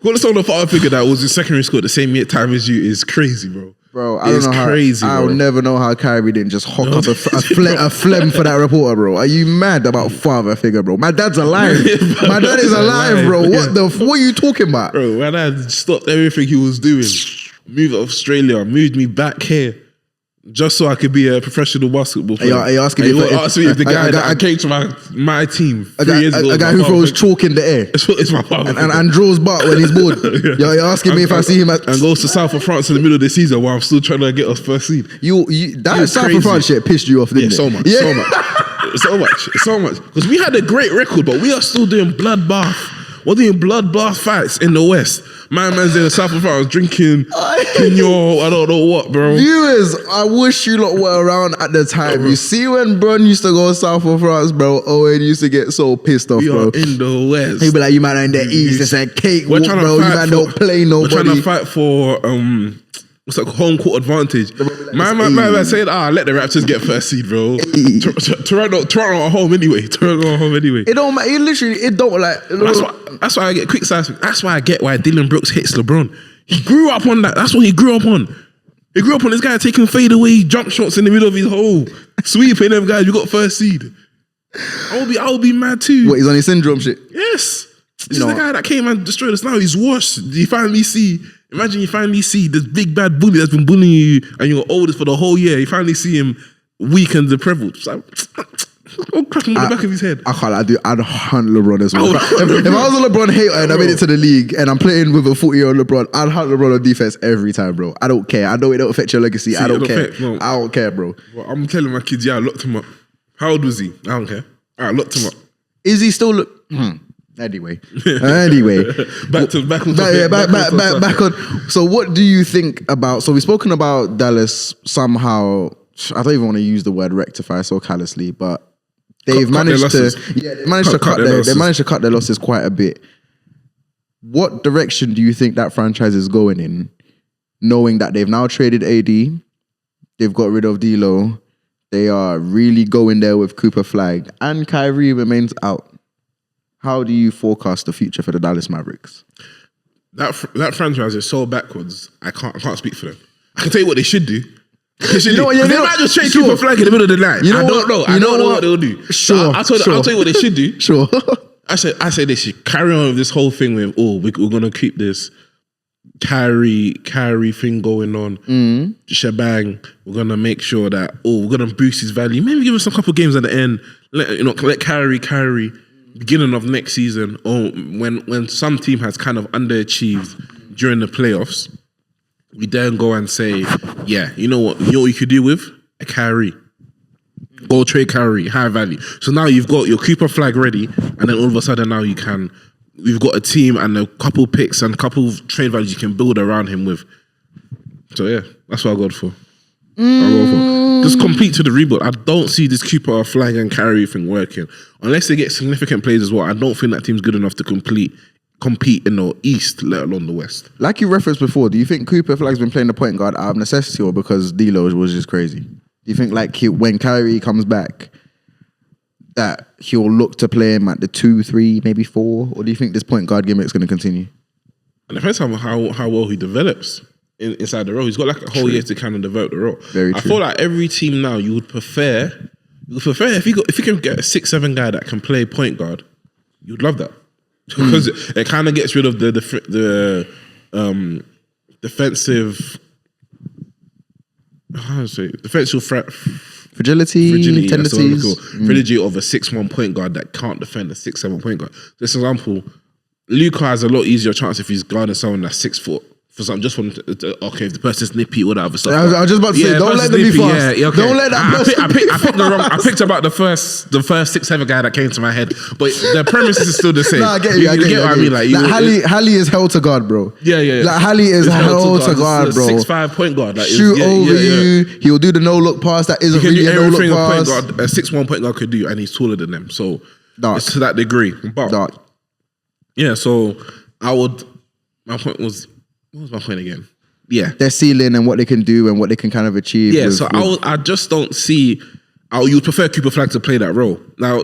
Well, it's on the father figure that was in secondary school at the same time as you is crazy, bro. Bro, I don't know crazy, how. I'll never know how Kyrie didn't just hock up a phlegm for that reporter, bro. Are you mad about father figure, bro? My dad's alive. My dad is alive, bro. What are you talking about? Bro, my dad stopped everything he was doing, moved to Australia, moved me back here, just so I could be a professional basketball player. Are you asking me if the guy that came to my team 3 years ago, a guy who throws chalk in the air, it's my father, and draws butt when he's bored. You're asking me if I see him and goes to South of France in the middle of the season while I'm still trying to get us first seed. That South of France shit pissed you off, didn't it? So much. Because we had a great record, but we are still doing bloodbath. We're doing bloodbath fights in the West. My man's in the South of France drinking Pignon, I don't know what, bro. Viewers, I wish you lot were around at the time. You see when Bron used to go South of France, bro, Owen used to get so pissed off, bro. We are in the West. He'd be like, you man are in the East. It's a cakewalk, bro. You man don't play nobody. We're trying to fight for what's that, home court advantage. My man said, let the Raptors get first seed, bro. Toronto at home anyway. It don't matter. It don't like. That's why I get quick size. That's why I get why Dylan Brooks hits LeBron. He grew up on that. That's what he grew up on. He grew up on this guy taking fadeaway jump shots in the middle of his hole, sweeping them guys. You got first seed. I'll be mad too. What, he's on his syndrome shit? Yes. This is the guy that came and destroyed us. Now he's washed. Imagine you finally see this big bad bully that's been bullying you and you're oldest for the whole year. You finally see him weak and depraved. It's like, I'll crack him on the back of his head. I can't. I'd hunt LeBron as well. If I was a LeBron hater and I made it to the league and I'm playing with a 40-year-old LeBron, I'd hunt LeBron on defense every time, bro. I don't care. I know it don't affect your legacy. I don't care. I don't care, bro. Well, I'm telling my kids, I locked him up. How old was he? I don't care. I locked him up. Is he still Anyway, back on. So, what do you think about? So, we've spoken about Dallas somehow. I don't even want to use the word rectify so callously, but they've managed to cut their losses quite a bit. What direction do you think that franchise is going in, knowing that they've now traded AD, they've got rid of D'Lo, they are really going there with Cooper Flag, and Kyrie remains out? How do you forecast the future for the Dallas Mavericks? That franchise is so backwards. I can't speak for them. I can tell you what they should do. They might just trade Cooper Flag in the middle of the night. I don't know what they'll do. Sure. I'll tell you what they should do. Sure. I say they should carry on with this whole thing with we're gonna keep this Kyrie thing going on. Shebang. We're gonna make sure that we're gonna boost his value. Maybe give him some couple games at the end. Let Kyrie. Beginning of next season, or when some team has kind of underachieved during the playoffs, we then go and say, you know what you could do with a Kyrie. Go trade Kyrie, high value. So now you've got your Cooper Flag ready, and then all of a sudden now we've got a team and a couple picks and a couple trade values you can build around him with. So yeah, that's what I got for. just complete to the rebuild. I don't see this Cooper, Flag and Kyrie thing working unless they get significant players as well. I don't think that team's good enough to compete in the East, let alone the West. Like you referenced before, do you think Cooper Flag's been playing the point guard out of necessity or because D'Lo was just crazy? Do you think like when Kyrie comes back, that he'll look to play him at the 2, 3, maybe 4, or do you think this point guard gimmick is going to continue? It depends on how well he develops inside the role. He's got like a whole year to kind of develop the role. Very true. I feel like every team now you would prefer if you can get a 6'7" guy that can play point guard, you'd love that because it kind of gets rid of the defensive. How do I say defensive fragility tendencies, fragility of a 6'1" point guard that can't defend a 6'7" point guard. This example, Luka has a lot easier chance if he's guarding someone that's 6 foot. For something, just want okay, if the person's nippy, whatever stuff. I was just about to say, don't let them be fast. Yeah, okay. Don't let that person. I picked the wrong. I picked about the first 6'7" guy that came to my head, but the premise is still the same. No, I get you. You get what I mean? Like Hallie is held to guard, bro. Yeah. Like Hallie is held to guard, bro. 6'5" point guard, like, shoot over you. He'll do the no look pass. That isn't really a no look pass. A 6'1" point guard could do, and he's taller than them. So it's to that degree. But yeah, so I would. My point was. What was my point again? Yeah, their ceiling and what they can do and what they can kind of achieve. Yeah, I just don't see. You would prefer Cooper Flag to play that role. Now,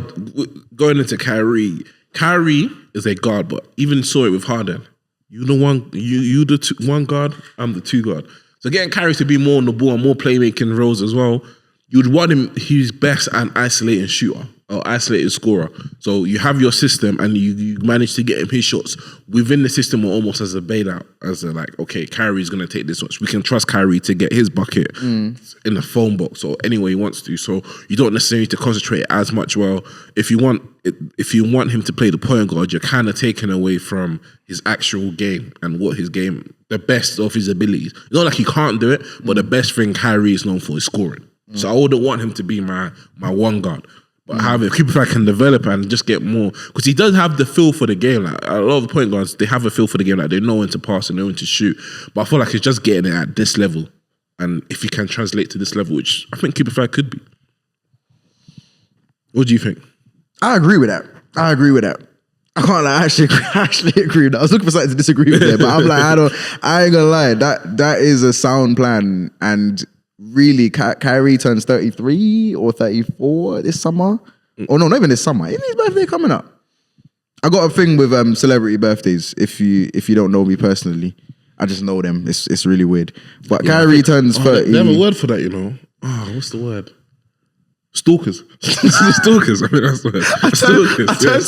going into Kyrie is a guard, but even saw it with Harden. You the one, you the one guard. I'm the 2 guard. So getting Kyrie to be more on the ball and more playmaking roles as well. You'd want him. He's best an isolating shooter or isolated scorer. So you have your system and you manage to get him his shots within the system or almost as a bailout, as a like, okay, Kyrie's going to take this watch. We can trust Kyrie to get his bucket in the phone box or any way he wants to. So you don't necessarily need to concentrate as much. Well, if you want him to play the point guard, you're kind of taking away from his actual game and what his game, the best of his abilities. It's not like he can't do it, but the best thing Kyrie is known for is scoring. So I wouldn't want him to be my one guard. But however, if Cooper Flag can develop and just get more, because he does have the feel for the game. Like a lot of the point guards, they have a feel for the game. Like they know when to pass and know when to shoot. But I feel like he's just getting it at this level. And if he can translate to this level, which I think Cooper Flag could be. What do you think? I agree with that. I can't lie, I actually agree with that. I was looking for something to disagree with there, but I'm like, I ain't gonna lie. That is a sound plan. And really, Kyrie turns 33 or 34 this summer. Oh no, not even this summer. Isn't his birthday coming up? I got a thing with celebrity birthdays. If you don't know me personally, I just know them. It's really weird. But Kyrie turns 30. They have a word for that, you know. Oh, what's the word? Stalkers. Stalkers. I mean, that's the word. Stalkers. I turned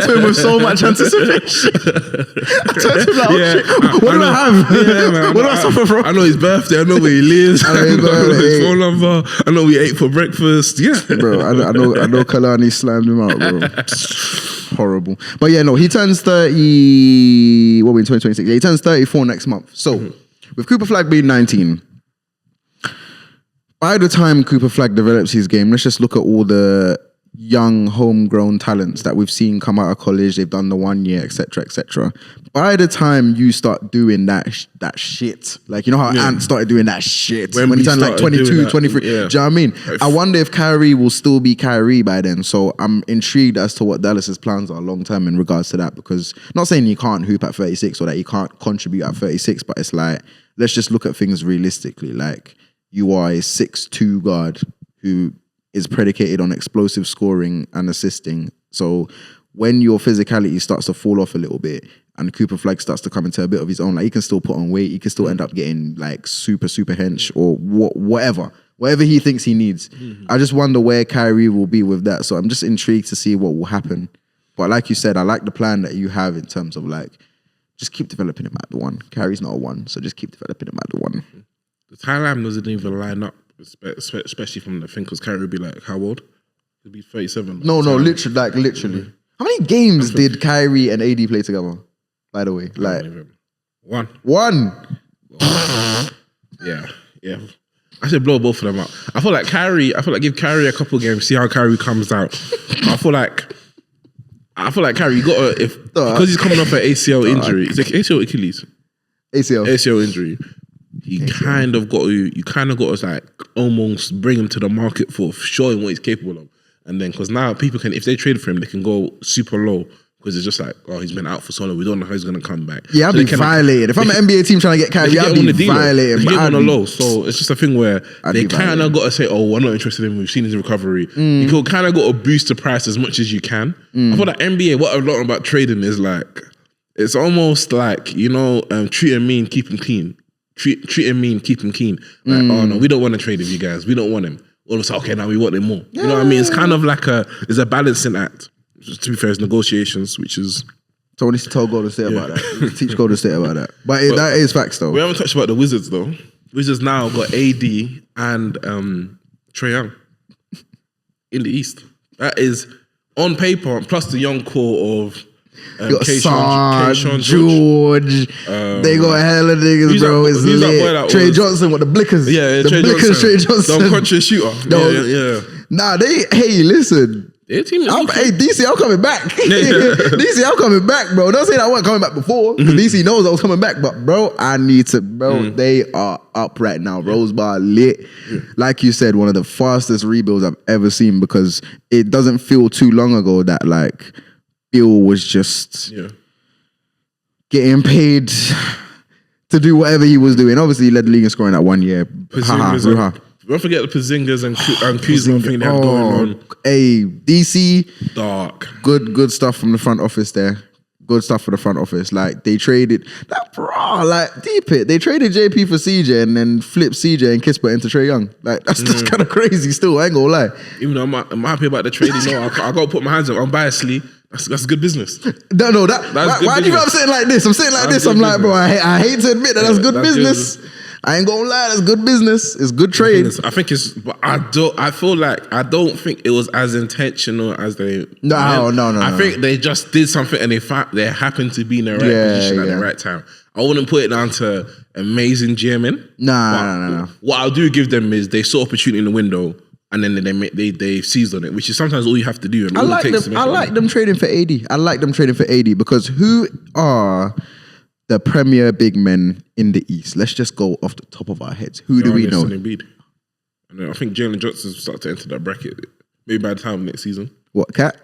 to him with so much anticipation. I turned to him like, oh shit, what do I have? Yeah, man, what do I suffer from? I know his birthday. I know where he lives. I know his phone number. I know we ate for breakfast. Yeah. Bro, I know Kalani slammed him out, bro. Horrible. But yeah, no, he turns 30, what are we in 2026? Yeah, he turns 34 next month. So, with Cooper Flag being 19, by the time Cooper Flag develops his game, let's just look at all the young homegrown talents that we've seen come out of college. They've done the 1 year, etc., etc. By the time you start doing that shit, like, you know how Ant started doing that shit when he turned like 22, 23. Do you know what I mean? I wonder if Kyrie will still be Kyrie by then. So I'm intrigued as to what Dallas's plans are long term in regards to that, because not saying you can't hoop at 36 or that you can't contribute at 36, but it's like, let's just look at things realistically. Like, you are a 6'2" guard who is predicated on explosive scoring and assisting. So when your physicality starts to fall off a little bit and Cooper Flag starts to come into a bit of his own, like, he can still put on weight, he can still end up getting like super hench or whatever he thinks he needs. I just wonder where Kyrie will be with that. So I'm just intrigued to see what will happen. But like you said, I like the plan that you have in terms of like, just keep developing him at the 1. Kyrie's not a 1, so just keep developing him at the 1. The timeline doesn't even line up, especially from the thing, because Kyrie would be like, how old? He'd be 37. No, literally. How many games did Kyrie and AD play together, by the way? Like, 1. 1? Yeah. I should blow both of them out. I feel like give Kyrie a couple games, see how Kyrie comes out. I feel like Kyrie, you got to, because he's coming off an ACL injury. It's like ACL Achilles. ACL injury. you kind of got to like almost bring him to the market for showing what he's capable of. And then, because now people can, if they trade for him, they can go super low. Because it's just like, oh, he's been out for so long. We don't know how he's going to come back. Yeah, I'd be violated. If I'm an NBA team trying to get Kyrie, I'd be violated. They get on a low. So it's just a thing where they kind of got to say, oh, we're not interested in him. We've seen his recovery. You could kind of got to boost the price as much as you can. I feel like NBA, what I've learned about trading is like, it's almost like, you know, treat him mean, keep him clean. Treat him mean, keep him keen. Like, oh no, we don't want to trade with you guys. We don't want him. All of a sudden, okay, now we want him more. You know what I mean? It's kind of like it's a balancing act. To be fair, it's negotiations, which is... So we need to tell Golden State about that. Teach Golden State about that. But that is facts though. We haven't touched about the Wizards though. Wizards now got AD and Trae Young in the East. That is on paper, plus the young core of Keyshawn George. They got hella niggas, bro. It's lit. Trey Johnson with the blickers. Yeah, the blickers, Trey Johnson. The unconscious shooter. No, yeah. Nah, listen. Hey, DC, I'm coming back. DC, I'm coming back, bro. Don't say that I wasn't coming back before. Because DC knows I was coming back. But, bro, I need to, they are up right now. Rose Bar lit. Like you said, one of the fastest rebuilds I've ever seen because it doesn't feel too long ago that, like, Bill was just getting paid to do whatever he was doing. Obviously, he led the league in scoring that 1 year. Don't forget the Porzingis and Kuzma thing they have going on. Hey, DC. Dark. Good stuff from the front office there. Good stuff for the front office. Like, they traded... deep it. They traded JP for CJ and then flipped CJ and Kisper into Trae Young. Like, that's kind of crazy still. I ain't gonna lie. Even though I'm happy about the trade, you know, I got to put my hands up. I'm unbiasedly. That's good business. No, why do you know I'm saying like this? I'm saying like this. I'm like, bro, I hate to admit that that's good business. I ain't gonna lie, that's good business. It's good trade. I think it's, but I don't think it was as intentional as they. No. I think they just did something and they happened to be in the right position at the right time. I wouldn't put it down to amazing GMing. No. What I'll do give them is they saw opportunity in the window and then they seized on it, which is sometimes all you have to do. And I like them trading for AD. I like them trading for AD because who are the premier big men in the East? Let's just go off the top of our heads. Who do we know? And I think Jaren Jackson will start to enter that bracket maybe by the time next season. What, Cat?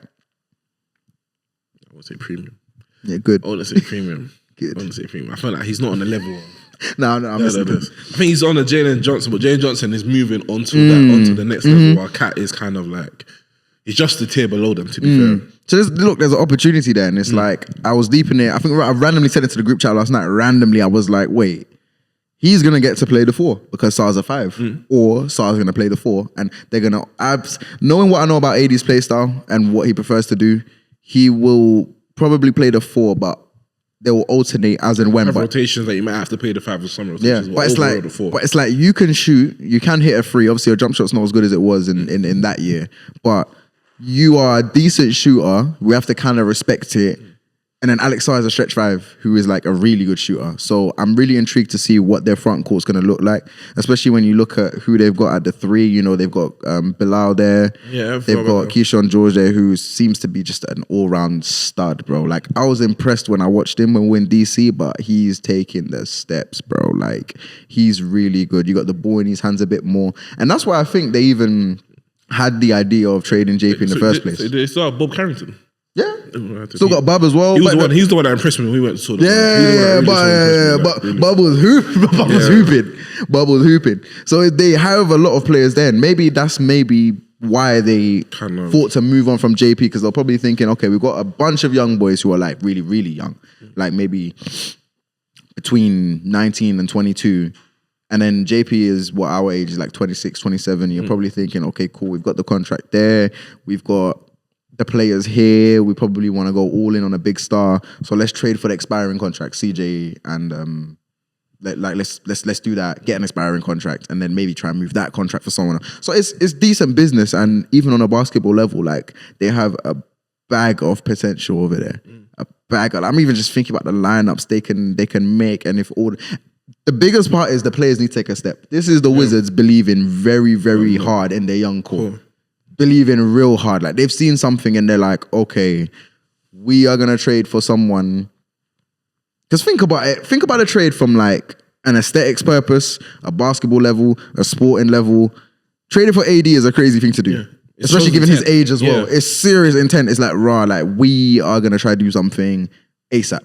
I would say premium. Yeah, good. I want to say premium. Good. I want to say premium. I feel like he's not on the level of... No, I'm listening. I think he's on a Jalen Johnson, but Jalen Johnson is moving onto the next level while Cat is kind of like... He's just a tier below them, to be fair. So there's an opportunity there, and it's like, I was deep in it. I think I randomly said it to the group chat last night. Randomly, I was like, wait, he's going to get to play the 4 because Sar's a 5. Or Sar's going to play the 4. And they're going to... Knowing what I know about AD's play style and what he prefers to do, he will probably play the 4, but they will alternate as and when. Have rotations that you might have to play the 5 or some rotations. Yeah, but it's like you can shoot, you can hit a 3. Obviously, your jump shot's not as good as it was in that year, but you are a decent shooter. We have to kind of respect it. And then Alex Sarr is a stretch 5 who is like a really good shooter. So I'm really intrigued to see what their front court's going to look like, especially when you look at who they've got at the 3. You know, they've got Bilal there. Yeah, they've got Keyshawn George there, who seems to be just an all-round stud, bro. Like, I was impressed when I watched him when we were in DC, but he's taking the steps, bro. Like, he's really good. You got the ball in his hands a bit more. And that's why I think they even had the idea of trading JP in the first place. They saw Bob Carrington. Yeah, still got Bob as well. He's the one that impressed me when we went to sort of. But Bob was hooping. Bob was hooping. So they have a lot of players then. Maybe that's why they thought to move on from JP, because they're probably thinking, okay, we've got a bunch of young boys who are like really, really young, like maybe between 19 and 22. And then JP is what our age is, like 26, 27. You're probably thinking, okay, cool, we've got the contract there. We've got the players here. We probably want to go all in on a big star. So let's trade for the expiring contract, CJ, and let's do that. Get an expiring contract, and then maybe try and move that contract for someone else. So it's decent business, and even on a basketball level, like they have a bag of potential over there. A bag. I'm even just thinking about the lineups they can make, and if all. The biggest part is the players need to take a step. This is the Wizards believing very, very hard in their young core. Believing real hard. Like, they've seen something and they're like, okay, we are going to trade for someone. Because think about it. Think about a trade from like an aesthetics purpose, a basketball level, a sporting level. Trading for AD is a crazy thing to do. Yeah. Especially given his age as well. Yeah. It's serious intent. It's like, we are going to try to do something ASAP.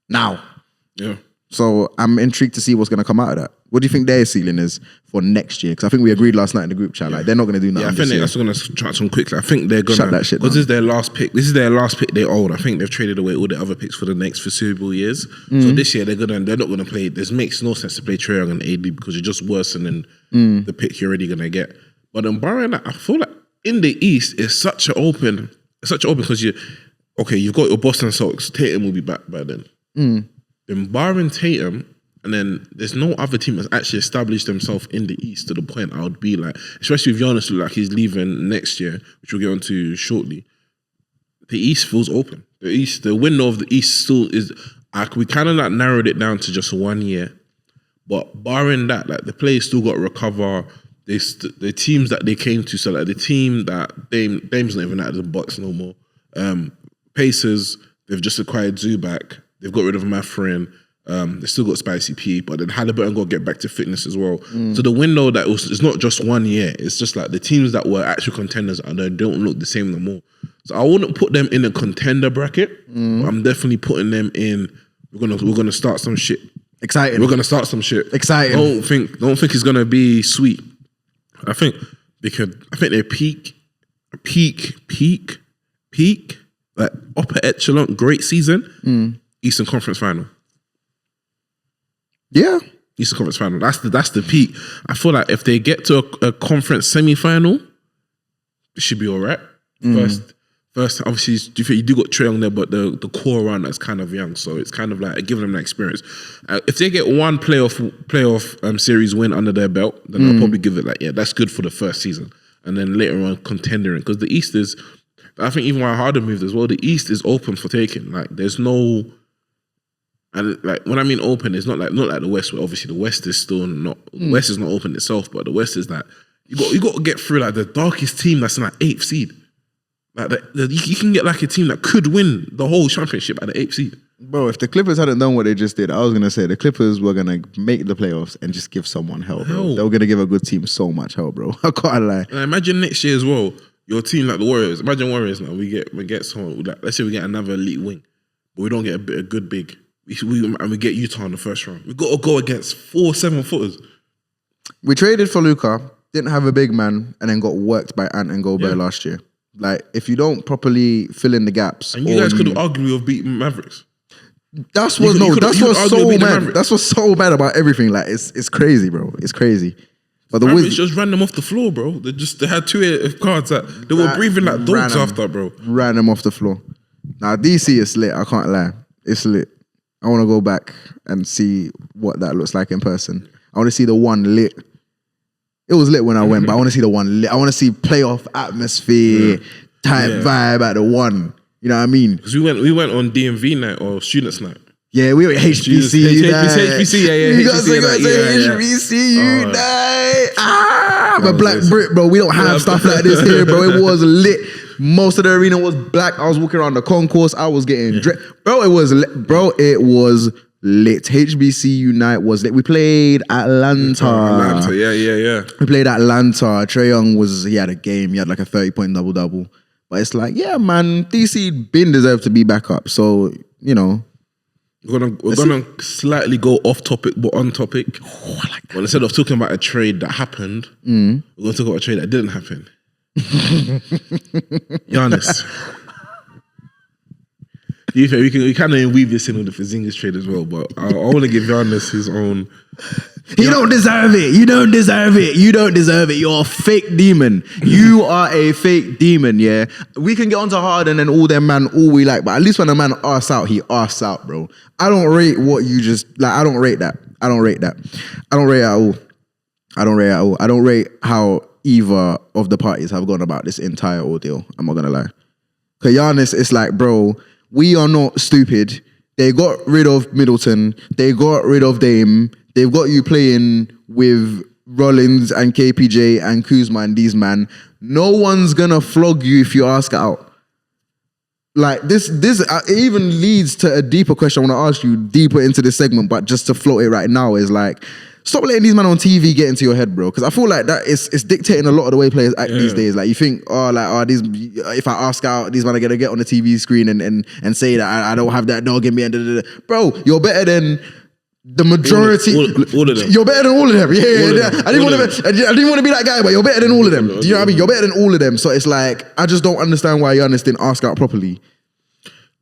Now. Yeah. So I'm intrigued to see what's going to come out of that. What do you think their ceiling is for next year? Because I think we agreed last night in the group chat, like they're not going to do nothing. Yeah, I think that's going to touch on quickly. I think they're going to shut that shit down. because this is their last pick. This is their last pick they own. I think they've traded away all the other picks for the next foreseeable years. So this year they're not going to play. This makes no sense to play Trae Young and AD because you're just worsening the pick you're already going to get. But then barring that, I feel like in the East it's such an open because you've got your Boston Celtics. Tatum will be back by then. Then barring Tatum. And then there's no other team that's actually established themselves in the East to the point I would be like, especially with Giannis look like he's leaving next year, which we'll get onto shortly. The East feels open. The window of the East still is. We kind of like narrowed it down to just 1 year, but barring that, like the players still got to recover. The teams that they came to, so like the team that Dame's not even out of the box no more. Pacers, they've just acquired Zubac. They've got rid of Mathurin. They still got Spicy P, but then Halliburton got to get back to fitness as well. So the window it's not just 1 year. It's just like the teams that were actual contenders and they don't look the same no more. So I wouldn't put them in a contender bracket. But I'm definitely putting them in. We're gonna start some shit. Exciting. We're gonna start some shit. Exciting. Don't think it's gonna be sweet. I think they peak, like upper echelon, great season. Eastern Conference Final. Yeah. Eastern Conference Final. That's the peak. I feel like if they get to a conference semi-final, it should be all right. First, obviously, you do got Trae Young there, but the core run is kind of young, so it's kind of like giving them that experience. If they get one playoff series win under their belt, then I'll probably give it like, yeah, that's good for the first season. And then later on, contendering. Because the East is, I think even why Harden moved as well, the East is open for taking. Like, there's no... And like when I mean open, it's not like the West, where obviously the West is still not the West is not open itself, but the West is like you got to get through like the darkest team that's in like 8th seed. Like you can get like a team that could win the whole championship at the 8th seed. Bro, if the Clippers hadn't done what they just did, I was gonna say the Clippers were gonna make the playoffs and just give someone hell, bro. They were gonna give a good team so much hell, bro. I can't lie. And imagine next year as well, your team like the Warriors. Imagine Warriors now. We get someone like, let's say we get another elite wing, but we don't get a good big. We get Utah in the first round. We got to go against 4 7-footers. We traded for Luka, didn't have a big man, and then got worked by Ant and Gobert last year. Like, if you don't properly fill in the gaps, and you guys could have arguably have beaten Mavericks. That's what's so bad about everything. Like, it's crazy, bro. It's crazy. But the Mavericks just ran them off the floor, bro. They had 2 cards that they were breathing like dogs after, bro. Ran them off the floor. Now DC is lit. I can't lie. It's lit. I want to go back and see what that looks like in person. I want to see the one lit. It was lit when I went, but I want to see the one lit. I want to see playoff atmosphere type vibe at the one. You know what I mean? Because we went on DMV night or students night. Yeah, we were at HBCU night. HBC, You got to say HBCU night. I'm a black Brit, bro. We don't have stuff like this here, bro. It was lit. Most of the arena was black. I was walking around the concourse. I was getting dressed. Bro, it was lit. HBCU night was lit. We played Atlanta. Yeah. We played Atlanta. Trae Young he had a game. He had like a 30-point double-double. But it's like, yeah, man, DC been deserved to be back up. So, you know. We're gonna slightly go off topic but on topic. Oh, I like that. Well, instead of talking about a trade that happened, we're gonna talk about a trade that didn't happen. Giannis. We kind of weave this in on the Porzingis trade as well, but I want to give Giannis his own. You don't deserve it. You don't deserve it. You don't deserve it. You're a fake demon. You are a fake demon, yeah? We can get onto Harden and all them, man, all we like, but at least when a man arse out, he arse out, bro. I don't rate what you just, like, I don't rate that. I don't rate that. I don't rate it at all. I don't rate it at all. I don't rate how either of the parties have gone about this entire ordeal. I'm not going to lie. Because Giannis, it's like, bro, we are not stupid. They got rid of Middleton. They got rid of Dame. They've got you playing with Rollins and KPJ and Kuzma and these man. No one's going to flog you if you ask out. like this it even leads to a deeper question I want to ask you deeper into this segment, but just to float it right now is like, stop letting these men on TV get into your head, bro. Because I feel like that it's dictating a lot of the way players act these days. Like you think, these, if I ask out, these men are gonna get on the TV screen and say that I don't have that dog in me, and bro, you're better than the majority. All of them. You're better than all of them. Yeah. I didn't want to be that guy, but you're better than all of them. Do you know what I mean? You're better than all of them. So it's like, I just don't understand why Giannis didn't ask out properly.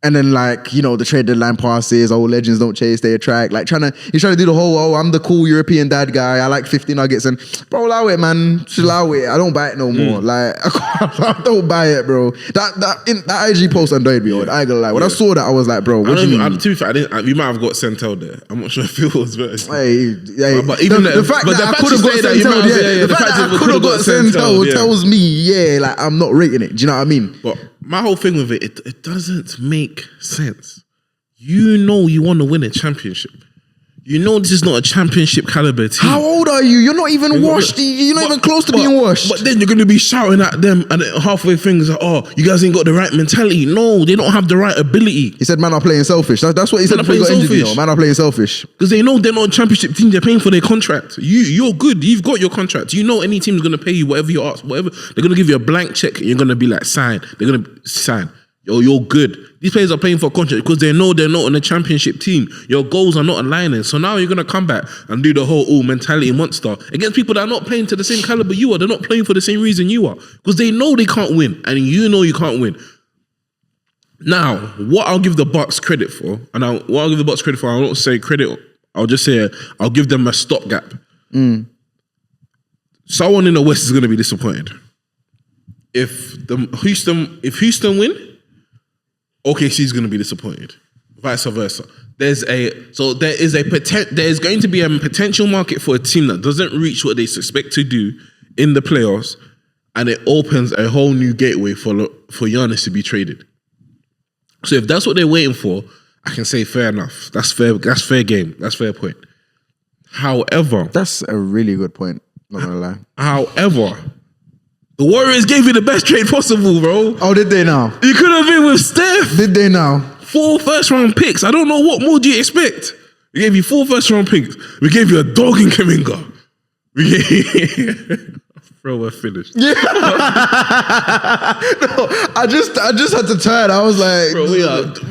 And then like, you know, the trade deadline passes, legends don't chase, they attract. Like he's trying to do the whole, I'm the cool European dad guy. I like 50 nuggets, and bro, allow it, man. Just allow it. I don't buy it no more. Like I don't buy it, bro. That IG post annoyed me. I ain't gonna lie. When I saw that, I was like, bro, what do you mean? To be fair, you might have got sent out there. I'm not sure if it was better. But even the fact that I could have got sent out, the fact that I could have got sent out tells me, like I'm not rating it. Do you know what I mean? But my whole thing with it doesn't make sense. You know you want to win a championship. You know this is not a championship caliber team. How old are you? You're not even washed. You're not even close to being washed. But then you're going to be shouting at them, and halfway things like, oh, you guys ain't got the right mentality. No, they don't have the right ability. He said, man are playing selfish. That's what he said before he got injured. Man are playing selfish. Because they know they're not a championship team. They're paying for their contract. You're good. You've got your contract. You know any team's going to pay you whatever you ask. Whatever. They're going to give you a blank check, and you're going to be like, sign. They're going to sign. You're good. These players are playing for a contract because they know they're not on a championship team. Your goals are not aligning. So now you're going to come back and do the whole mentality monster against people that are not playing to the same caliber you are. They're not playing for the same reason you are because they know they can't win and you know you can't win. Now, what I'll give the Bucks credit for, I won't say credit, I'll just say I'll give them a stopgap. Someone in the West is going to be disappointed. If Houston win, OKC is going to be disappointed. Vice versa. There is going to be a potential market for a team that doesn't reach what they expect to do in the playoffs, and it opens a whole new gateway for Giannis to be traded. So if that's what they're waiting for, I can say fair enough. That's fair. That's fair game. That's fair point. However, that's a really good point. Not gonna lie. However, the Warriors gave you the best trade possible, bro. Oh, did they now? You could have been with Steph. Did they now? 4 first-round picks. I don't know what more do you expect. We gave you 4 first-round picks. We gave you a dog in Kaminga. Bro, we're finished. Yeah. No, I just had to turn. I was like, bro,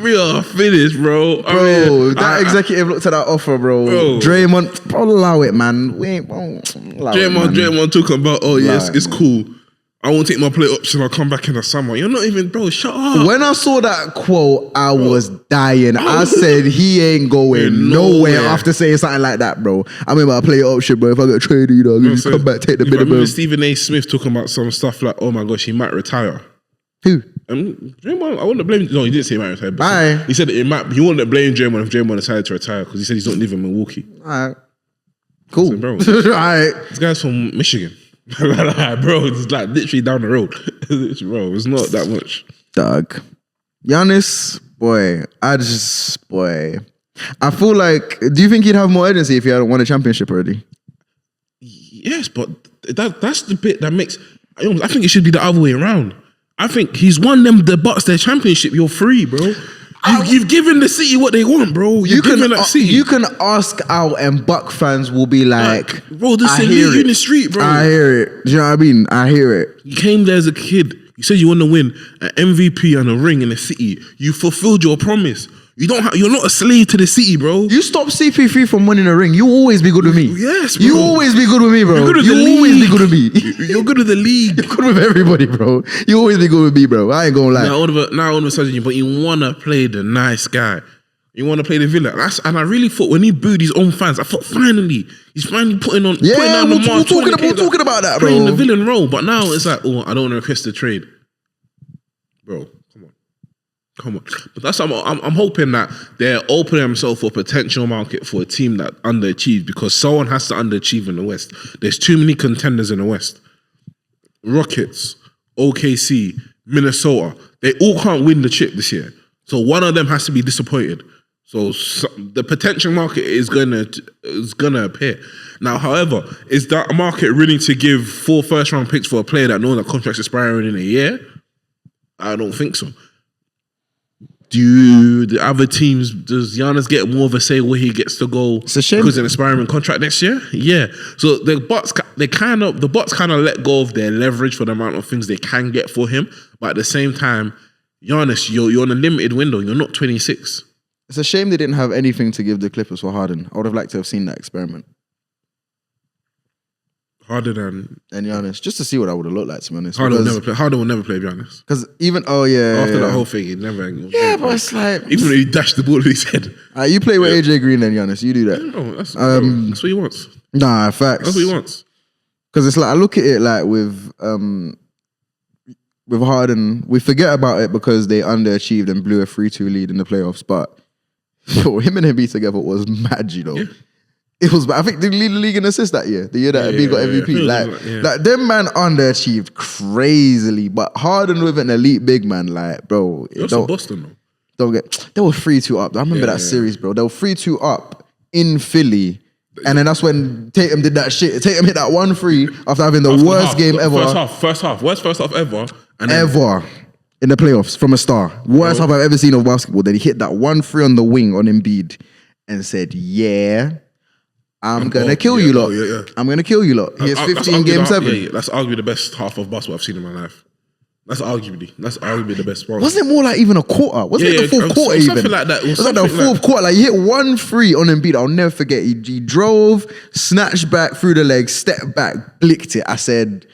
we are finished, bro. That executive looked at that offer, bro. Draymond, bro, allow it, man. We ain't Draymond talking about, yes, it's cool. I won't take my play option. I'll come back in the summer. You're not even, bro, shut up. When I saw that quote, I was dying. I said, he ain't going nowhere after saying something like that, bro. I mean, I play option, bro. If I get traded, I'll come back, take the minimum. I remember Stephen A. Smith talking about some stuff like, oh my gosh, he might retire. Who? Draymond, I wouldn't blame. No, he didn't say he might retire. Bye. He said he wouldn't blame Draymond if Draymond decided to retire because he said he's not living in Milwaukee. All right. Cool. Said, bro, all right. This guy's from Michigan. Bro, it's like literally down the road. Bro, it's not that much. Dog. Giannis, I feel like, do you think he'd have more urgency if he hadn't won a championship already? Yes, but that's the bit that makes, I think it should be the other way around. I think he's won the Bucks their championship. You're free, bro. You've given the city what they want, bro. You can ask out and Buck fans will be like, bro, this is you in the street, bro. I hear it. Do you know what I mean? I hear it. You came there as a kid. You said you want to win an MVP and a ring in the city. You fulfilled your promise. You're not a slave to the city, bro. You stop CP3 from winning a ring. You always be good with me. Yes, bro. You always be good with me, bro. You're good with you always be good with me. You're good with the league. You're good with everybody, bro. You always be good with me, bro. I ain't gonna lie. Now all of a sudden, but you wanna play the nice guy. You wanna play the villain. And I really thought when he booed his own fans, I thought finally he's finally putting on. Yeah, we're talking about that, bro. Playing the villain role, but now it's like, I don't want to request the trade, bro. Come on. But that's I'm hoping that they're opening themselves for a potential market for a team that underachieved because someone has to underachieve in the West. There's too many contenders in the West. Rockets, OKC, Minnesota, they all can't win the chip this year. So one of them has to be disappointed. So the potential market is gonna appear. Now, however, is that a market willing to give 4 first-round picks for a player that knows that contract's expiring in a year? I don't think so. Do the other teams, does Giannis get more of a say where he gets to go? It's a shame. Because an experiment contract next year? Yeah. So the Bucks kind of let go of their leverage for the amount of things they can get for him. But at the same time, Giannis, you're on a limited window. You're not 26. It's a shame they didn't have anything to give the Clippers for Harden. I would have liked to have seen that experiment. Harden and Giannis, just to see what I would have looked like, to be honest. Harden will never play Giannis. Because even, after that whole thing, he never. Yeah, but it's like, even when he dashed the ball with his head. You play with AJ Green then, Giannis. You do that. No, that's what he wants. Nah, facts. That's what he wants. Because it's like, I look at it like with Harden, we forget about it because they underachieved and blew a 3-2 lead in the playoffs. But him and Embiid together was mad, you know. Yeah. It was, I think, did he lead the league in assists that year? The year that Embiid got MVP. Like them man underachieved crazily, but Harden with an elite big man, like, bro. You're also Boston, though. They were 3-2 up. I remember that series, bro. They were 3-2 up in Philly. And then that's when Tatum did that shit. Tatum hit that 1-3 after having the worst game ever. First half. Worst first half ever. Ever. In the playoffs from a star. Worst half I've ever seen of basketball. Then he hit that 1-3 on the wing on Embiid and said, yeah, I'm going to kill you lot. I'm going to kill you lot. He has 15 game 7. That's arguably the best half of basketball I've seen in my life. That's arguably the best part. Wasn't it more like even a quarter? Wasn't it the fourth quarter even? Something like that. It was like the fourth quarter. Like, he hit 1-3 on Embiid. I'll never forget. He drove, snatched back through the legs, stepped back, blicked it. I said,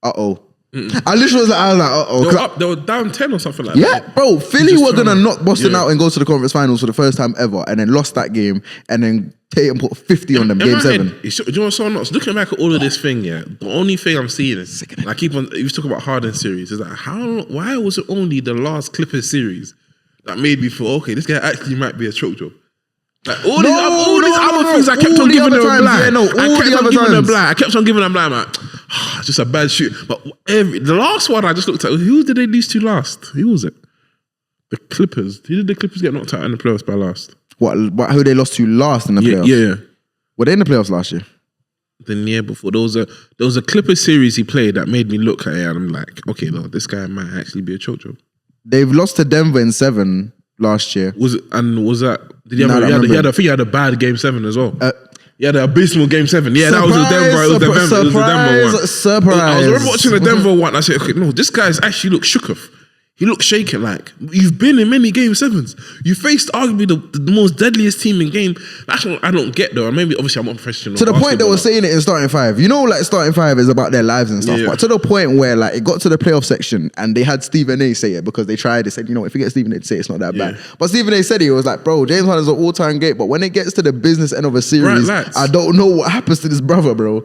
uh-oh. I literally was like, uh-oh. They were down 10 or something like that. Yeah, bro. Philly were going to knock Boston out and go to the conference finals for the first time ever, and then lost that game, and then Tatum put 50 on them, game 7. Do you know what's so nuts? Looking back at all of this thing, the only thing I'm seeing is, I keep on, you talk about Harden series, is like, why was it only the last Clippers series that made me feel, okay, this guy actually might be a choke job? Like all these other things I kept on giving them blind. I kept on giving them blind, like, just a bad shoot. But the last one I just looked at, who did they lose to last? Who was it? The Clippers. Who did the Clippers get knocked out in the playoffs by last? Who they lost to last in the playoffs? Yeah. Were they in the playoffs last year? The year before. There was a Clippers series he played that made me look at it and I'm like, okay, no, this guy might actually be a choke job. They've lost to Denver in 7 last year. Was that? Did he have? I think he had a bad game 7 as well. He had an abysmal game 7. Yeah, that was the Denver. It was the Denver one. Surprise! I was watching the Denver one. I said, okay, no, this guy's actually looked shooketh. He looked shaken. Like, you've been in many game 7s. You faced arguably the most deadliest team in game. That's what I don't get though. And maybe obviously I'm not professional. To the point they were saying it in starting 5. You know, like starting 5 is about their lives and stuff. Yeah. But to the point where like it got to the playoff section and they had Stephen A say it because they tried. They said, you know, if you get Stephen A to say it's not that bad. But Stephen A said it was like, bro, James Harden's an all-time great. But when it gets to the business end of a series, I don't know what happens to this brother, bro.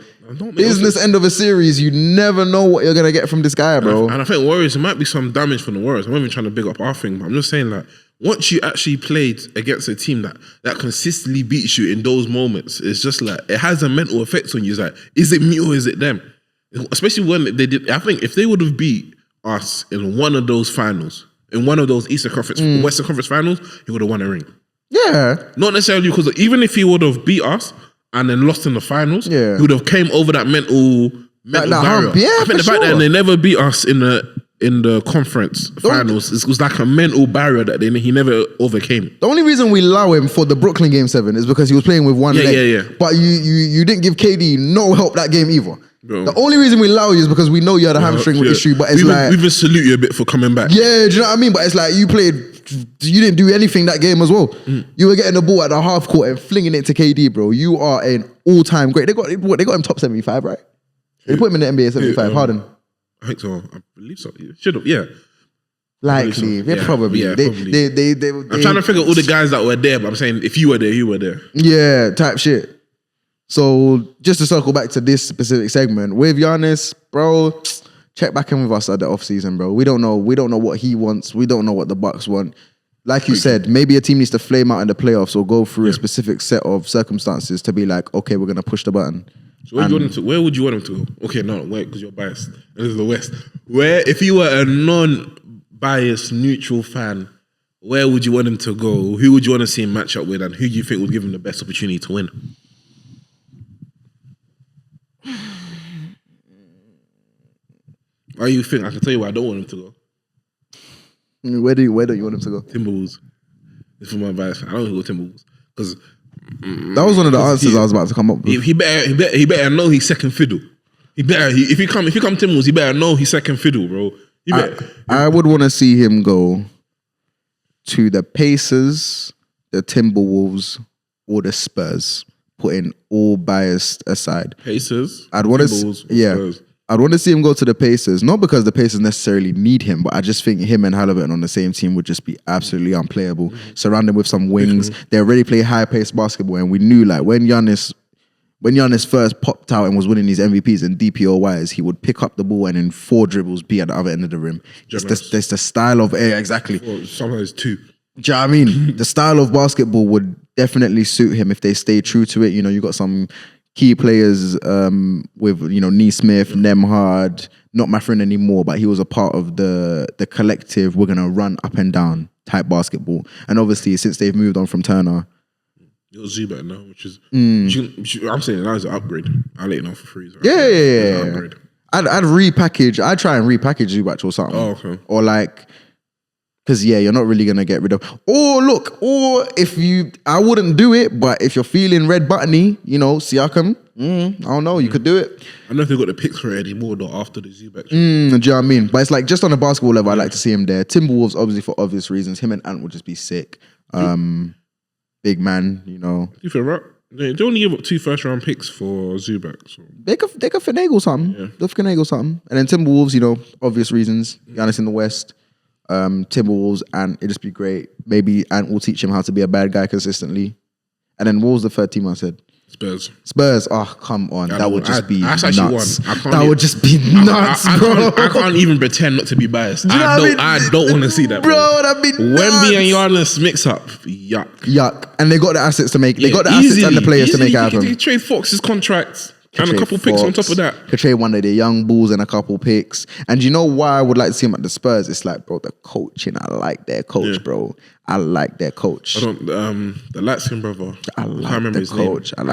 Business end of a series, you never know what you're gonna get from this guy, bro. And I think Warriors, there might be some damage from the Warriors. I'm not even trying to big up our thing, but I'm just saying like, once you actually played against a team that consistently beats you in those moments, it's just like, it has a mental effect on you. It's like, is it me or is it them? Especially when they did, I think if they would have beat us in one of those finals, in one of those Eastern Conference, Western Conference finals, he would have won a ring. Yeah. Not necessarily because even if he would have beat us, and then lost in the finals, he would have came over that mental barrier. I think the fact that they never beat us in the conference finals was like a mental barrier that he never overcame. The only reason we allow him for the Brooklyn game 7 is because he was playing with one leg. Yeah. But you didn't give KD no help that game either. Bro. The only reason we allow you is because we know you had a hamstring issue, but it's we even salute you a bit for coming back. Yeah, do you know what I mean? But it's like you didn't do anything that game as well. You were getting the ball at the half court and flinging it to KD, bro. You are an all-time great. They got him top 75, right? They put him in the NBA 75, Harden. I think so. I believe so. Should have, yeah. Likely. So. Probably. They I'm trying to figure out all the guys that were there, but I'm saying if you were there, you were there. Yeah, type shit. So just to circle back to this specific segment, with Giannis, bro, check back in with us at the offseason, bro. We don't know what he wants. We don't know what the Bucks want. Like you said, maybe a team needs to flame out in the playoffs or go through a specific set of circumstances to be like, okay, we're going to push the button. So where would you want him to go? Okay, no, wait, because you're biased. This is the West. Where, if you were a non-biased, neutral fan, where would you want him to go? Who would you want to see him match up with? And who do you think would give him the best opportunity to win? Why you think? I can tell you why I don't want him to go. Where don't you want him to go? Timberwolves. It's for my advice. I don't want to go Timberwolves because that was one of the answers I was about to come up with. He better know he's second fiddle. If he come Timberwolves, he better know he's second fiddle, bro. I would want to see him go to the Pacers, the Timberwolves, or the Spurs. Putting all bias aside, Pacers. I'd want to Spurs. I'd want to see him go to the Pacers, not because the Pacers necessarily need him, but I just think him and Halliburton on the same team would just be absolutely unplayable. Surround him with some wings. They already play high-paced basketball, and we knew like when Giannis first popped out and was winning these MVPs and DPOYs, he would pick up the ball and in 4 dribbles be at the other end of the rim. It's the style of exactly. Sometimes 2. Do you know what I mean? The style of basketball would definitely suit him if they stay true to it. You know, you got some key players with, Neesmith, Nemhard, not my friend anymore, but he was a part of the collective, we're going to run up and down type basketball. And obviously, since they've moved on from Turner. It was Zubac now, which is, I'm saying that was an upgrade. I'll let you know for free. So Yeah. I'd try and repackage Zubac or something. Oh, okay. Or like, because you're not really going to get rid of. I wouldn't do it, but if you're feeling red buttony, Siakam, I don't know, you could do it. I don't know if they've got the picks for it anymore though after the Zubac. Do you know what I mean? But it's like just on a basketball level, I'd like to see him there. Timberwolves, obviously for obvious reasons. Him and Ant would just be sick. Big man, You feel right? They only give up 2 first-round picks for Zubac. So. They could finagle something. Yeah. They'll finagle something. And then Timberwolves, obvious reasons. Giannis in the West. Timberwolves, and it'd just be great. Maybe Ant will teach him how to be a bad guy consistently. And then what was the third team I said? Spurs. Oh, come on. That would just be nuts. That would just be nuts, bro. I can't even pretend not to be biased. I don't want to see that, bro. That'd be nuts. Wemby and Giannis mix up. Yuck. And they got the assets to make. They got the assets and the players to make it happen. They trade Fox's contract. And a couple picks on top of that. Could trade one of their young bulls and a couple picks. And you know why I would like to see him at the Spurs? It's like, bro, the coaching. I like their coach, bro. I like their coach. The light-skinned brother. I like the coach. I don't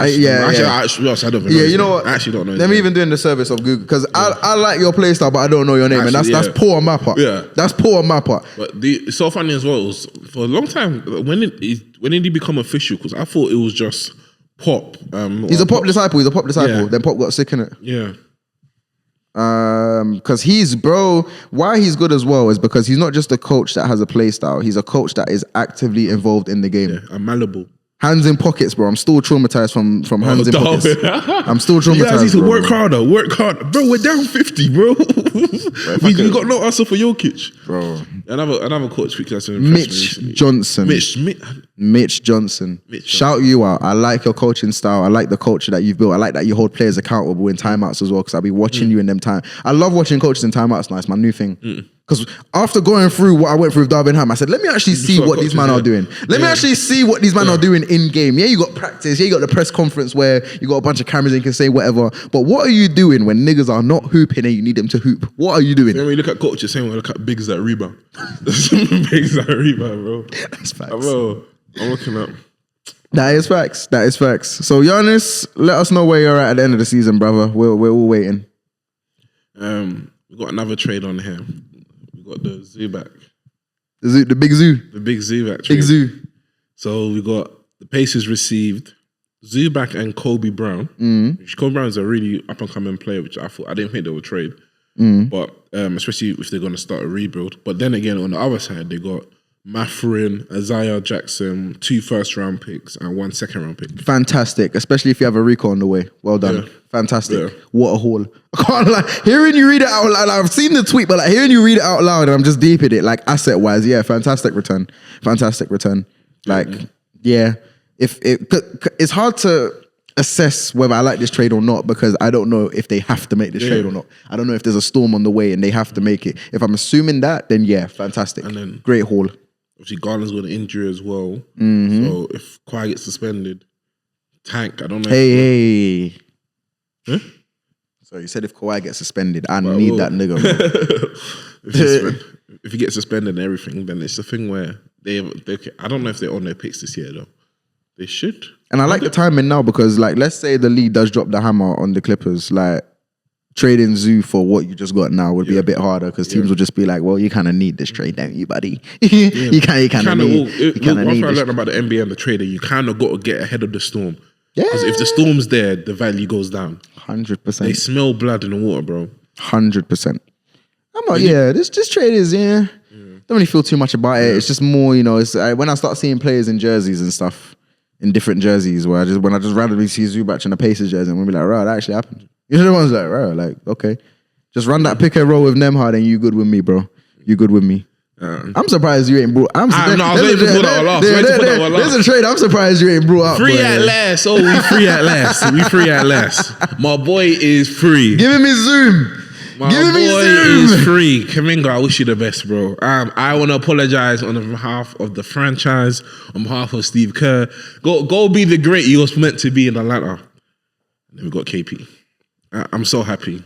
know. You know what? I actually don't know. Let me even doing the service of Google because I like your play style, but I don't know your name, and that's poor on my part. Yeah, that's poor on my part. But it's so funny as well. For a long time, when did he become official? Because I thought it was just Pop. He's a Pop disciple. Yeah. Then Pop got sick in it. Yeah. Because why he's good as well is because he's not just a coach that has a play style. He's a coach that is actively involved in the game. Yeah, and malleable. Hands in pockets, bro. I'm still traumatized from hands in pockets. I'm still traumatized. You guys need to work harder. Bro, we're down 50, bro. We got no answer for Jokic. Bro. Another coach that's Mitch Johnson. Mitch Johnson. Shout you out. I like your coaching style. I like the culture that you've built. I like that you hold players accountable in timeouts as well, because I'll be watching you in them time. I love watching coaches in timeouts now. It's my new thing. Because after going through what I went through with Darbenham, I said, let me actually see what these men are doing. Let me actually see what these men are doing in game. Yeah, you got practice. Yeah, you got the press conference where you got a bunch of cameras and you can say whatever. But what are you doing when niggas are not hooping and you need them to hoop? What are you doing? When we look at coaches, same way we look at bigs that rebound. Bigs that rebound, bro. That's facts. Bro, I'm looking up. That is facts. So Giannis, let us know where you're at the end of the season, brother. We're all waiting. We got another trade on here. We got the Zubac. The big zoo. The big Zubac trade. Big zoo. So we got the Pacers received Zubac and Kobe Brown. Kobe Brown is a really up and coming player, which I didn't think they would trade. But especially if they're going to start a rebuild. But then again, on the other side, they got Mathurin, Isaiah Jackson, 2 first-round picks and 1 second-round pick. Fantastic, especially if you have a Rico on the way. Well done. Yeah. Fantastic. Yeah. What a haul. I can't lie. Hearing you read it out loud, I've seen the tweet, but like hearing you read it out loud and I'm just deep in it, like asset-wise, fantastic return. Like, if it's hard to assess whether I like this trade or not because I don't know if they have to make this trade or not. I don't know if there's a storm on the way and they have to make it. If I'm assuming that, then fantastic. And then great haul. Obviously, Garland's got an injury as well. So if Kawhi gets suspended, Tank, I don't know. Hey. Huh? So you said if Kawhi gets suspended, I need that nigga. If he gets suspended and everything, then it's the thing where I don't know if they're on their picks this year though. They should. And I like the timing now because, like, let's say the league does drop the hammer on the Clippers. Like, trading Zoo for what you just got now would be a bit harder because teams would just be like, well, you kind of need this trade, don't you, buddy? You kind of need this. One thing I learned about the NBA and the trader, you kind of got to get ahead of the storm. Yeah. Because if the storm's there, the value goes down. 100%. They smell blood in the water, bro. 100%. I'm like, this trade is, don't really feel too much about it. It's just more, it's when I start seeing players in jerseys and stuff, in different jerseys, when I just randomly see Zubac in a Pacers jersey, and we'll be like, right, that actually happened. You know the ones like, right, like, okay. Just run that pick and roll with Nemhard and you good with me, bro. You good with me. I'm surprised you ain't brought. I was waiting to put that one last. There's a trade. I'm surprised you ain't brought up. Free at last. Oh, we free at last. We free at last. My boy is free. Giving me Zoom. My boy is free. Kaminga, I wish you the best, bro. I want to apologize on behalf of the franchise, on behalf of Steve Kerr. Go be the great you was meant to be in Atlanta. And then we got KP. I'm so happy.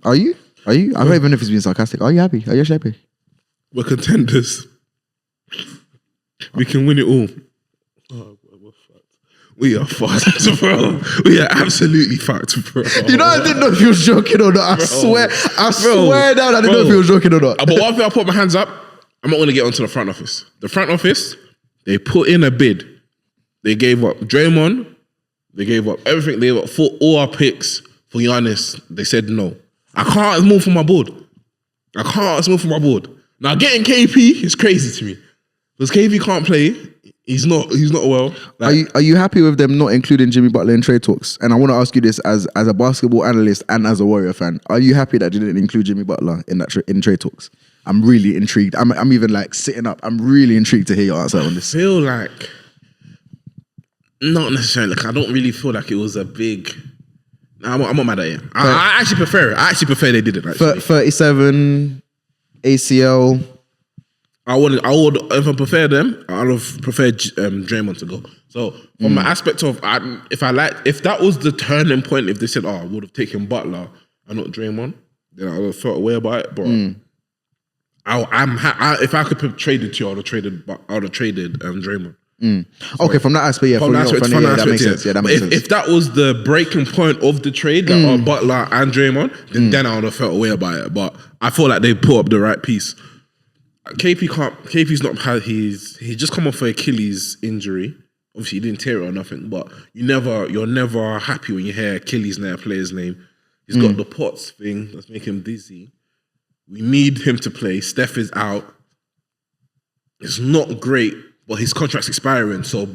Are you? I don't even know if he's being sarcastic. Are you happy? Are you actually happy? We're contenders. We can win it all. Oh, we're fucked. We are fucked, bro. We are absolutely fucked, bro. You know, I didn't know if he was joking or not. I swear down, I didn't know if he was joking or not. But one thing, I'll put my hands up. I'm not going to get onto the front office. The front office, they put in a bid. They gave up Draymond. They gave up everything. They gave up for all our picks for Giannis. They said no. I can't move from my board. Now getting KP is crazy to me because KP can't play. He's not well. Like, are you happy with them not including Jimmy Butler in trade talks? And I want to ask you this as a basketball analyst and as a Warrior fan. Are you happy that you didn't include Jimmy Butler in that in trade talks? I'm really intrigued. I'm even like sitting up. I'm really intrigued to hear your answer on this. I feel like not necessarily. Like I don't really feel like it was a big. I'm not mad at it. I actually prefer it. I actually prefer they did it. Actually. 37 ACL. I would, if I prefer them, I would have preferred Draymond to go. So from the aspect of, if that was the turning point, if they said, I would have taken Butler and not Draymond, then I would have felt away about it. But if I could have traded to you, I would have traded Draymond. Okay, from that aspect, yeah. That makes sense. Yeah, that makes sense. If that was the breaking point of the trade, like Butler and Draymond, then I would have felt away about it. But I feel like they put up the right piece. KP's not had he just come off an Achilles injury. Obviously, he didn't tear it or nothing, but you're never happy when you hear Achilles near a player's name. He's got the POTS thing that's making him dizzy. We need him to play. Steph is out. It's not great, but his contract's expiring, so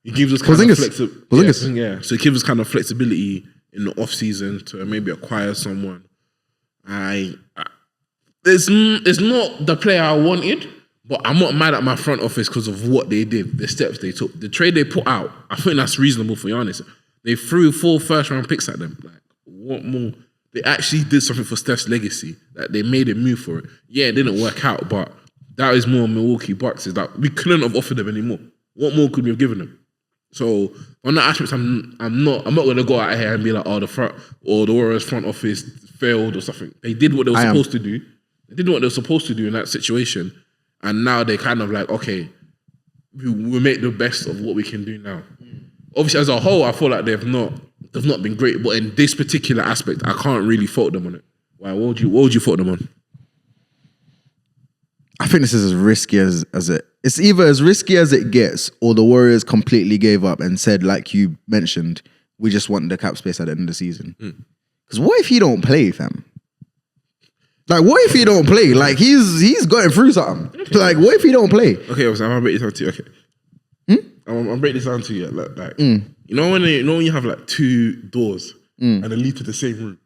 he gives us kind of flexibility. Yeah, so he gives us kind of flexibility in the off season to maybe acquire someone. It's not the player I wanted, but I'm not mad at my front office because of what they did, the steps they took, the trade they put out. I think that's reasonable for Giannis. They threw 4 first-round picks at them. Like, what more? They actually did something for Steph's legacy. Like, they made a move for it. Yeah, it didn't work out, but that is more Milwaukee Bucks. Is that we couldn't have offered them anymore. What more could we have given them? So on that aspect, I'm not going to go out here and be like, the Warriors front office failed or something. They did what they were supposed to do. They did what they were supposed to do in that situation, and now they kind of like, okay, we make the best of what we can do now. Obviously, as a whole, I feel like they've not been great, but in this particular aspect, I can't really fault them on it. Why? What would you fault them on? I think this is as risky as it. It's either as risky as it gets, or the Warriors completely gave up and said, like you mentioned, we just want the cap space at the end of the season. Because what if he don't play, fam? Like, what if he don't play? Like, he's going through something. Okay. Like, what if he don't play? Okay, I'm gonna break this down to you. Okay, I'm gonna break this down to you. Like, you know when you have like 2 doors and they lead to the same room.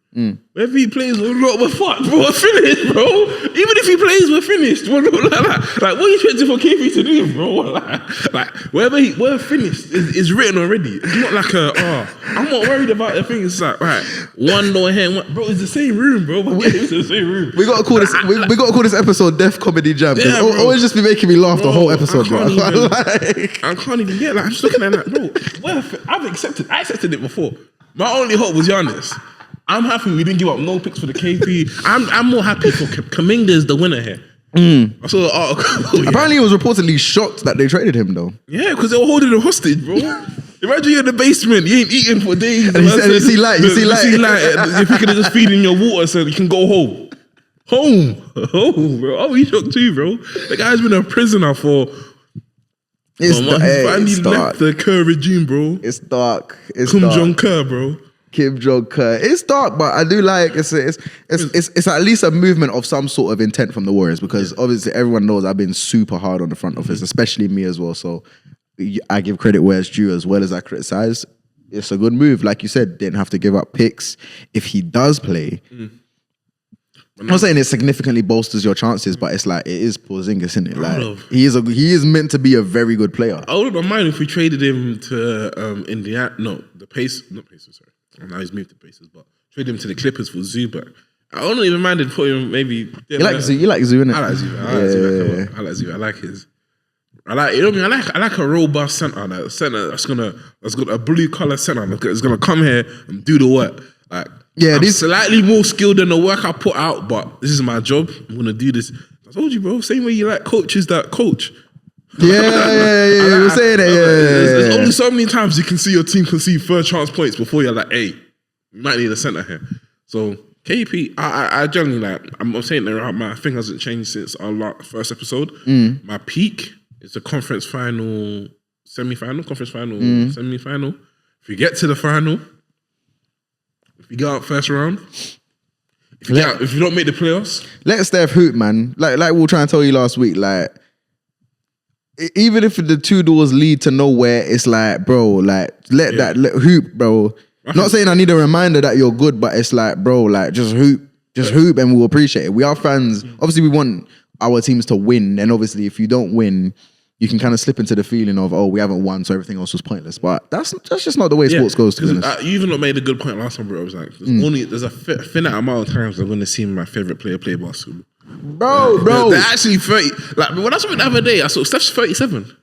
Whether he plays or not, we're fucked, bro. We're finished, bro. Even if he plays, we're finished. We're not like what are you expecting for KP to do, bro? Like we're finished. It's written already. It's not like I'm not worried about the thing. It's like, right, one door here, bro. It's the same room, bro. It's the same room. We gotta call this. We gotta call this episode "Deaf Comedy Jam." Yeah, always just be making me laugh the whole episode, bro. I can't even get like. I'm just looking at that, bro. I accepted it before. My only hope was Giannis. I'm happy we didn't give up no picks for the KP. I'm more happy for Kaminga is the winner here. I saw the article. Apparently, he was reportedly shocked that they traded him, though. Yeah, because they were holding him hostage, bro. They Imagine you're in the basement, you ain't eating for days. And you see light. You're thinking of just feeding your water so you can go home. Home, bro. I'll be shocked too, bro. The guy's been a prisoner for... It's finally dark. left the Kerr regime, bro. It's dark. It's Kim dark. Jong-Kerr, bro. Kim Jong-Kerr. It's dark, but I do like it's at least a movement of some sort of intent from the Warriors, because obviously everyone knows I've been super hard on the front office, especially me as well. So I give credit where it's due as well as I criticize. It's a good move. Like you said, didn't have to give up picks. If he does play, I'm not saying it significantly bolsters your chances, but it's like it is Porzingis, isn't it? Like he is meant to be a very good player. I wouldn't mind if we traded him to Indiana. No, the Pacers. Not Pacers. Sorry. Now he's moved to Pacers, but trade him to the Clippers for Zubac. I don't even mind putting him maybe. You like Zoo, innit? I like Zubac. I like Zubac. I like his. I like, you know what I mean? I like a robust center. Like a center that's got a blue collar center. It's gonna come here and do the work. Like, I'm slightly more skilled than the work I put out, but this is my job. I'm gonna do this. I told you, bro. Same way you like coaches that coach. Yeah. You're saying it. There's only so many times you can see your team concede first chance points before you're like, hey, you might need a center here. So KP, I generally like. I'm saying that my thing hasn't changed since our first episode. My peak is the conference final, semi-final. If you get to the final, if you go out first round, if you don't make the playoffs, let Steph hoop, man. Like we were trying to tell you last week, like. Even if the two doors lead to nowhere, it's like, bro, like let hoop, bro. Not saying I need a reminder that you're good, but it's like, bro, like just hoop, and we'll appreciate it. We are fans. Obviously, we want our teams to win, and obviously, if you don't win, you can kind of slip into the feeling of, oh, we haven't won, so everything else was pointless. But that's just not the way sports goes. To be honest. You even made a good point last time, bro. I was like, there's a finite amount of times I'm going to see my favorite player play basketball. Bro. They're actually 30. Like, when I saw it the other day, I saw Steph's 37.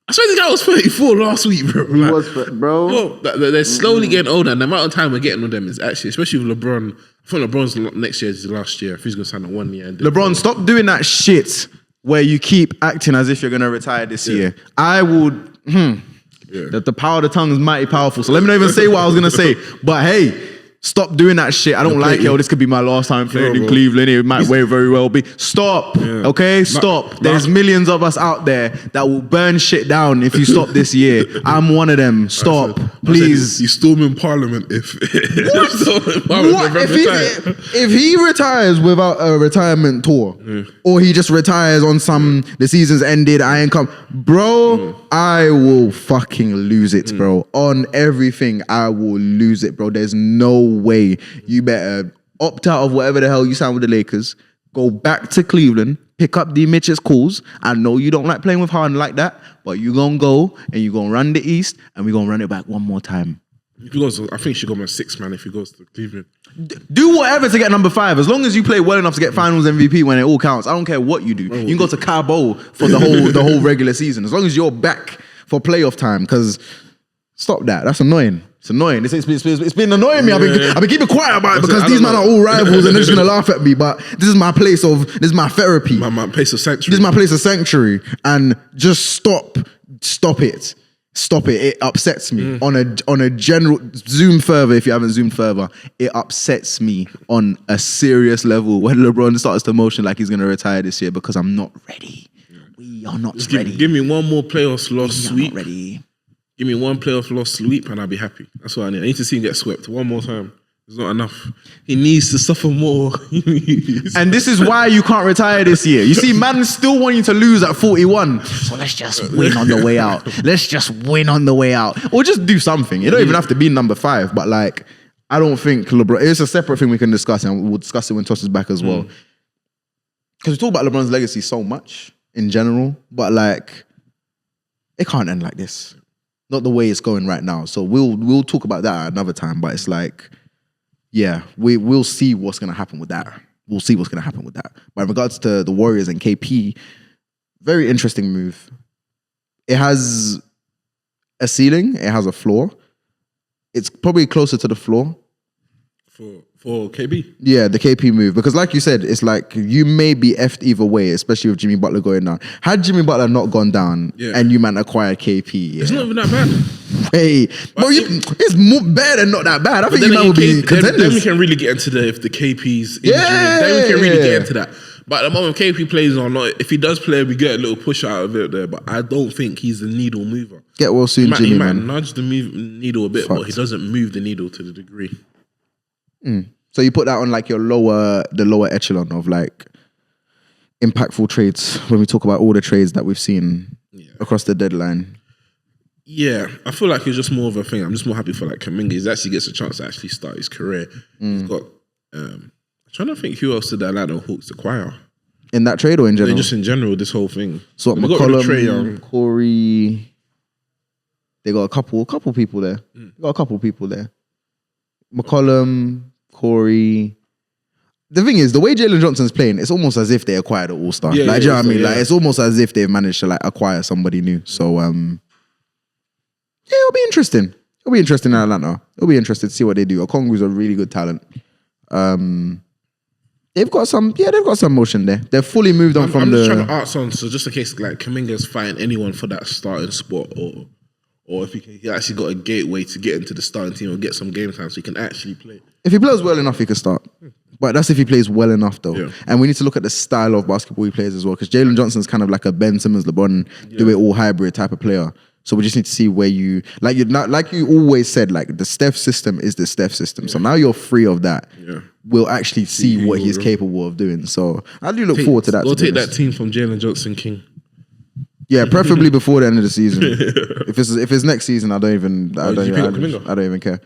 I swear the guy was 34 last week, bro. Like, he was, bro. They're slowly getting older, and the amount of time we're getting with them is actually, especially with LeBron. I think LeBron's next year is his last year. If he's going to sign a 1 year. LeBron, stop doing that shit where you keep acting as if you're going to retire this year. I would... The power of the tongue is mighty powerful. So let me not even say what I was going to say. But hey... Stop doing that shit. I don't like it. This could be my last time playing in Cleveland. It might very well be. Stop. Okay? Stop. There's millions of us out there that will burn shit down if you stop this year. I'm one of them. Stop. Please. You storm in Parliament if... What? If he retires without a retirement tour, or he just retires on the season's ended, I ain't come. Bro, I will fucking lose it, bro. On everything, I will lose it, bro. There's no way. You better opt out of whatever the hell you signed with the Lakers, go back to Cleveland, pick up D. Mitch's calls. I know you don't like playing with Harden like that, but you're going to go and you're going to run the East and we're going to run it back one more time. If he goes, I think he should go my 6th man if he goes to Cleveland. Do whatever to get number 5. As long as you play well enough to get finals MVP when it all counts. I don't care what you do. You can go to Cabo for the whole regular season. As long as you're back for playoff time, because stop that. That's annoying. It's annoying. It's been annoying me. I've been keeping quiet about it because these men are all rivals and they're just gonna laugh at me. But this is my place this is my therapy. My place of sanctuary. This is my place of sanctuary. And just stop it. Stop it. It upsets me on a general zoom further. If you haven't zoomed further, it upsets me on a serious level when LeBron starts to motion like he's gonna retire this year, because I'm not ready. We are not ready. Give me one more playoffs loss sweep. Not ready. Give me one playoff loss sweep and I'll be happy. That's what I need. I need to see him get swept one more time. It's not enough. He needs to suffer more. And this is why you can't retire this year. You see, man still want you to lose at 41. So let's just win on the way out. Let's just win on the way out. Or just do something. You don't even have to be number 5. But like, I don't think LeBron... It's a separate thing we can discuss, and we'll discuss it when Toss is back as well. Because we talk about LeBron's legacy so much in general, but like, it can't end like this. Not the way it's going right now. So we'll talk about that at another time. But it's like, yeah, we'll see what's going to happen with that. We'll see what's going to happen with that. But in regards to the Warriors and KP, very interesting move. It has a ceiling. It has a floor. It's probably closer to the floor. For KB. Yeah, the KP move. Because like you said, it's like you may be effed either way, especially with Jimmy Butler going down. Had Jimmy Butler not gone down and you man acquired KP, it's not even that bad. Hey, bro, it's more better than not that bad. I think you man will be contenders. Then we can really get into if the KP's injury. Then we can really get into that. But at the moment, KP plays or not, if he does play, we get a little push out of it there. But I don't think he's the needle mover. Get well soon, Jimmy, he might man. nudge the needle a bit, but he doesn't move the needle to the degree. So you put that on like the lower echelon of like impactful trades when we talk about all the trades that we've seen across the deadline. Yeah, I feel like it's just more of a thing. I'm just more happy for like Kuminga. He actually gets a chance to actually start his career. He's got. I'm trying to think who else did the Atlanta Hawks acquire in that trade or in general. Just in general, this whole thing. So McCollum, Corey. They got a couple people there. McCollum, Corey. The thing is, the way Jalen Johnson's playing, it's almost as if they acquired an all-star. Do you know what I mean? Like, it's almost as if they've managed to like acquire somebody new. So, it'll be interesting. It'll be interesting in Atlanta. It'll be interesting to see what they do. Okongwu's a really good talent. They've got some motion there. They've fully moved on from I'm the. just trying to ask on, so just in case like Kuminga's fighting anyone for that starting spot, or if he actually got a gateway to get into the starting team or get some game time so he can actually play. If he plays well enough, he can start. But that's if he plays well enough, though. Yeah. And we need to look at the style of basketball he plays as well, because Jalen Johnson's kind of like a Ben Simmons, LeBron, do it all hybrid type of player. So we just need to see where you always said, like the Steph system is the Steph system. So now you're free of that. Yeah. We'll actually see what he's capable of doing. So I do look forward to that. We'll take that team from Jalen Johnson King. Yeah, preferably before the end of the season. If it's next season, I don't even care.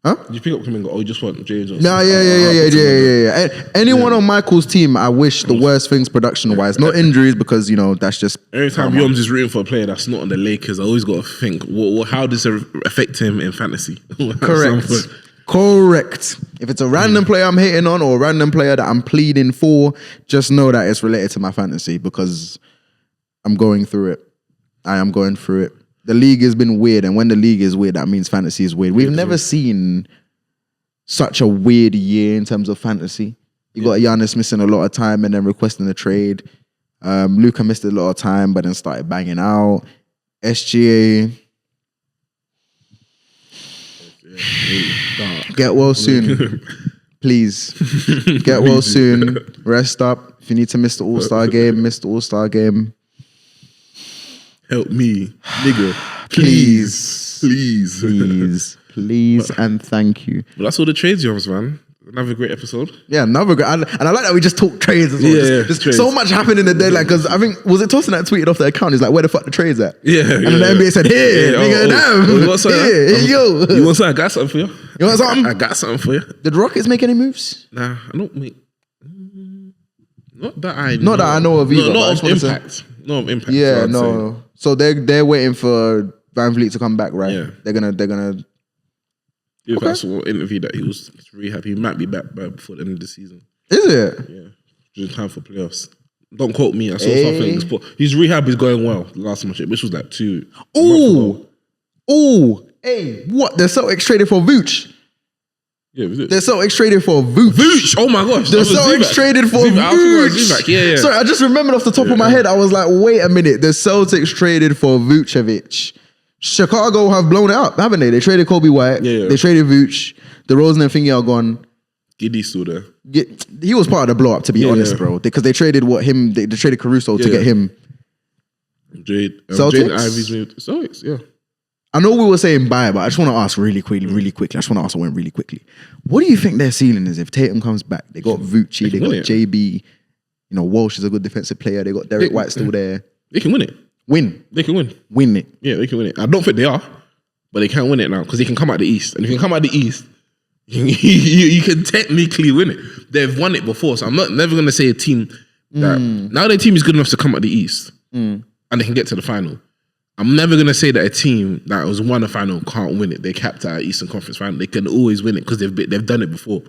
Huh? Did you pick up Kuminga or you just want Jalen Johnson? No, yeah. Anyone on Michael's team, I wish the worst things production-wise. Not injuries, because, that's just... Every time Yoms is rooting for a player that's not on the Lakers, I always got to think, how does it affect him in fantasy? Correct. If it's a random player I'm hating on or a random player that I'm pleading for, just know that it's related to my fantasy, because I'm going through it. I am going through it. The league has been weird, and when the league is weird, that means fantasy is weird. We've never seen such a weird year in terms of fantasy. You got Giannis missing a lot of time and then requesting a trade. Luka missed a lot of time, but then started banging out. SGA. Get well soon. Please. Get well soon. Rest up. If you need to miss the All-Star game, miss the All-Star game. Help me, nigga. Please, and thank you. Well, that's all the trades, Jones, man. Another great episode. Yeah, another great. And I like that we just talk trades as well. Just so much happened in the deadline, because I think, was it Tosin that tweeted off the account? He's like, where the fuck the trades at? Yeah. And then the NBA said, here, nigga, damn. You want something? Here you go. You want something? I got something for you. You want something? I got something for you. Did Rockets make any moves? Nah, I don't make. Not that I know of either. Not of impact. Not of impact. Yeah, no. So they're waiting for Van Vliet to come back, right? Yeah. They're gonna. Yeah, okay. That's what interview that he was really happy. He might be back before the end of the season. Is it? Yeah. Just time for playoffs. Don't quote me. I saw something. But his rehab is going well. The last match, which was like 2. Hey, what? They're Celtics traded for Vooch. Yeah, was it? They're Celtics traded for Vooch. Vooch! Oh my gosh. They're Celtics traded for Vooch. Yeah. Sorry, I just remembered off the top of my head. I was like, wait a minute. The Celtics traded for Vucevic. Chicago have blown it up, haven't they? They traded Kobe White. Yeah. They traded Vooch. The Rosen and thingy are gone. Giddy's still there. He was part of the blow up, to be honest, bro. Because they traded they traded Caruso to get him. Jaden Ivey's moved. Celtics, yeah. I know we were saying bye, but I just want to ask really quickly. I just want to ask one really quickly. What do you think their ceiling is if Tatum comes back? They got Vucci, they got JB. Walsh is a good defensive player. They got Derek White still there. They can win it. They can win it. Yeah, they can win it. I don't think they are, but they can win it now because they can come out the East. And if you can come out the East, you can technically win it. They've won it before, so I'm never going to say a team that... Now their team is good enough to come out the East and they can get to the final. I'm never going to say that a team that has won a final can't win it. They capped our Eastern Conference final. They can always win it because they've done it before.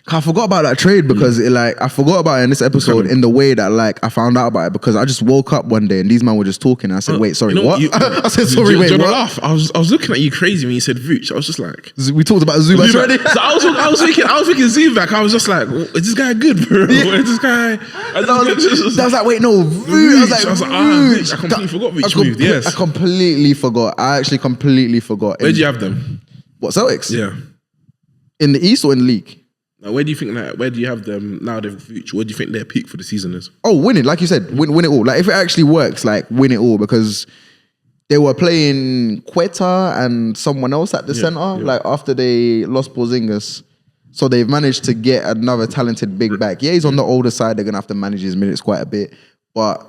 I forgot about that trade because I forgot about it in this episode in the way that I found out about it because I just woke up one day and these men were just talking and I said, wait, sorry, what? I said, sorry, wait, what? Laugh. I was looking at you crazy when you said Vooch. I was just like, we talked about Zubac already. So I was thinking Zubac. I was just like, is this guy good, bro? Yeah. Is this guy? I was like, wait, no, Vooch. I was like, Vooch. I completely forgot Vooch moved. Yes, I completely forgot. I actually completely forgot. Where do you have them? What, Celtics? Yeah. In the East or in the league? Now, where do you think where do you have them now? They've Vooch. What do you think their peak for the season is? Oh, win it, like you said, win it all. Like if it actually works, win it all because they were playing Quetta and someone else at the center. After they lost Porzingis, so they've managed to get another talented big back. Yeah, he's on the older side. They're gonna have to manage his minutes quite a bit, but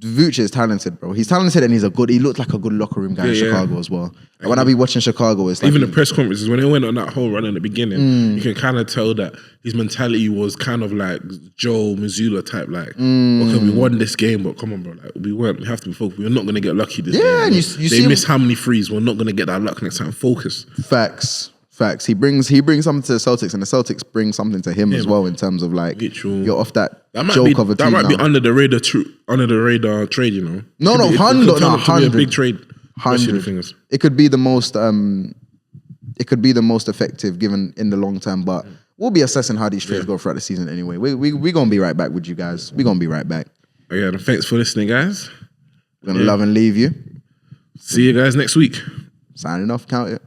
Vooch is talented, bro. He's talented and he looked like a good locker room guy in Chicago as well. Like when I be watching Chicago, it's like even the press conferences when they went on that whole run in the beginning, you can kind of tell that his mentality was kind of like Joe Mazzulla type, okay, we won this game, but come on, bro, we have to be focused. We're not gonna get lucky this game. Yeah, and they miss how many threes? We're not gonna get that luck next time. Focus. Facts. He brings something to the Celtics, and the Celtics bring something to him as well in terms of you're off that joke of a team. That might be under the radar trade, you know. No, 100. A big trade. 100. It could be the most. It could be the most effective given in the long term, but we'll be assessing how these trades go throughout the season anyway. We gonna be right back with you guys. We gonna be right back. Yeah, thanks for listening, guys. We're gonna love and leave you. See you guys next week. Signing off. Count it.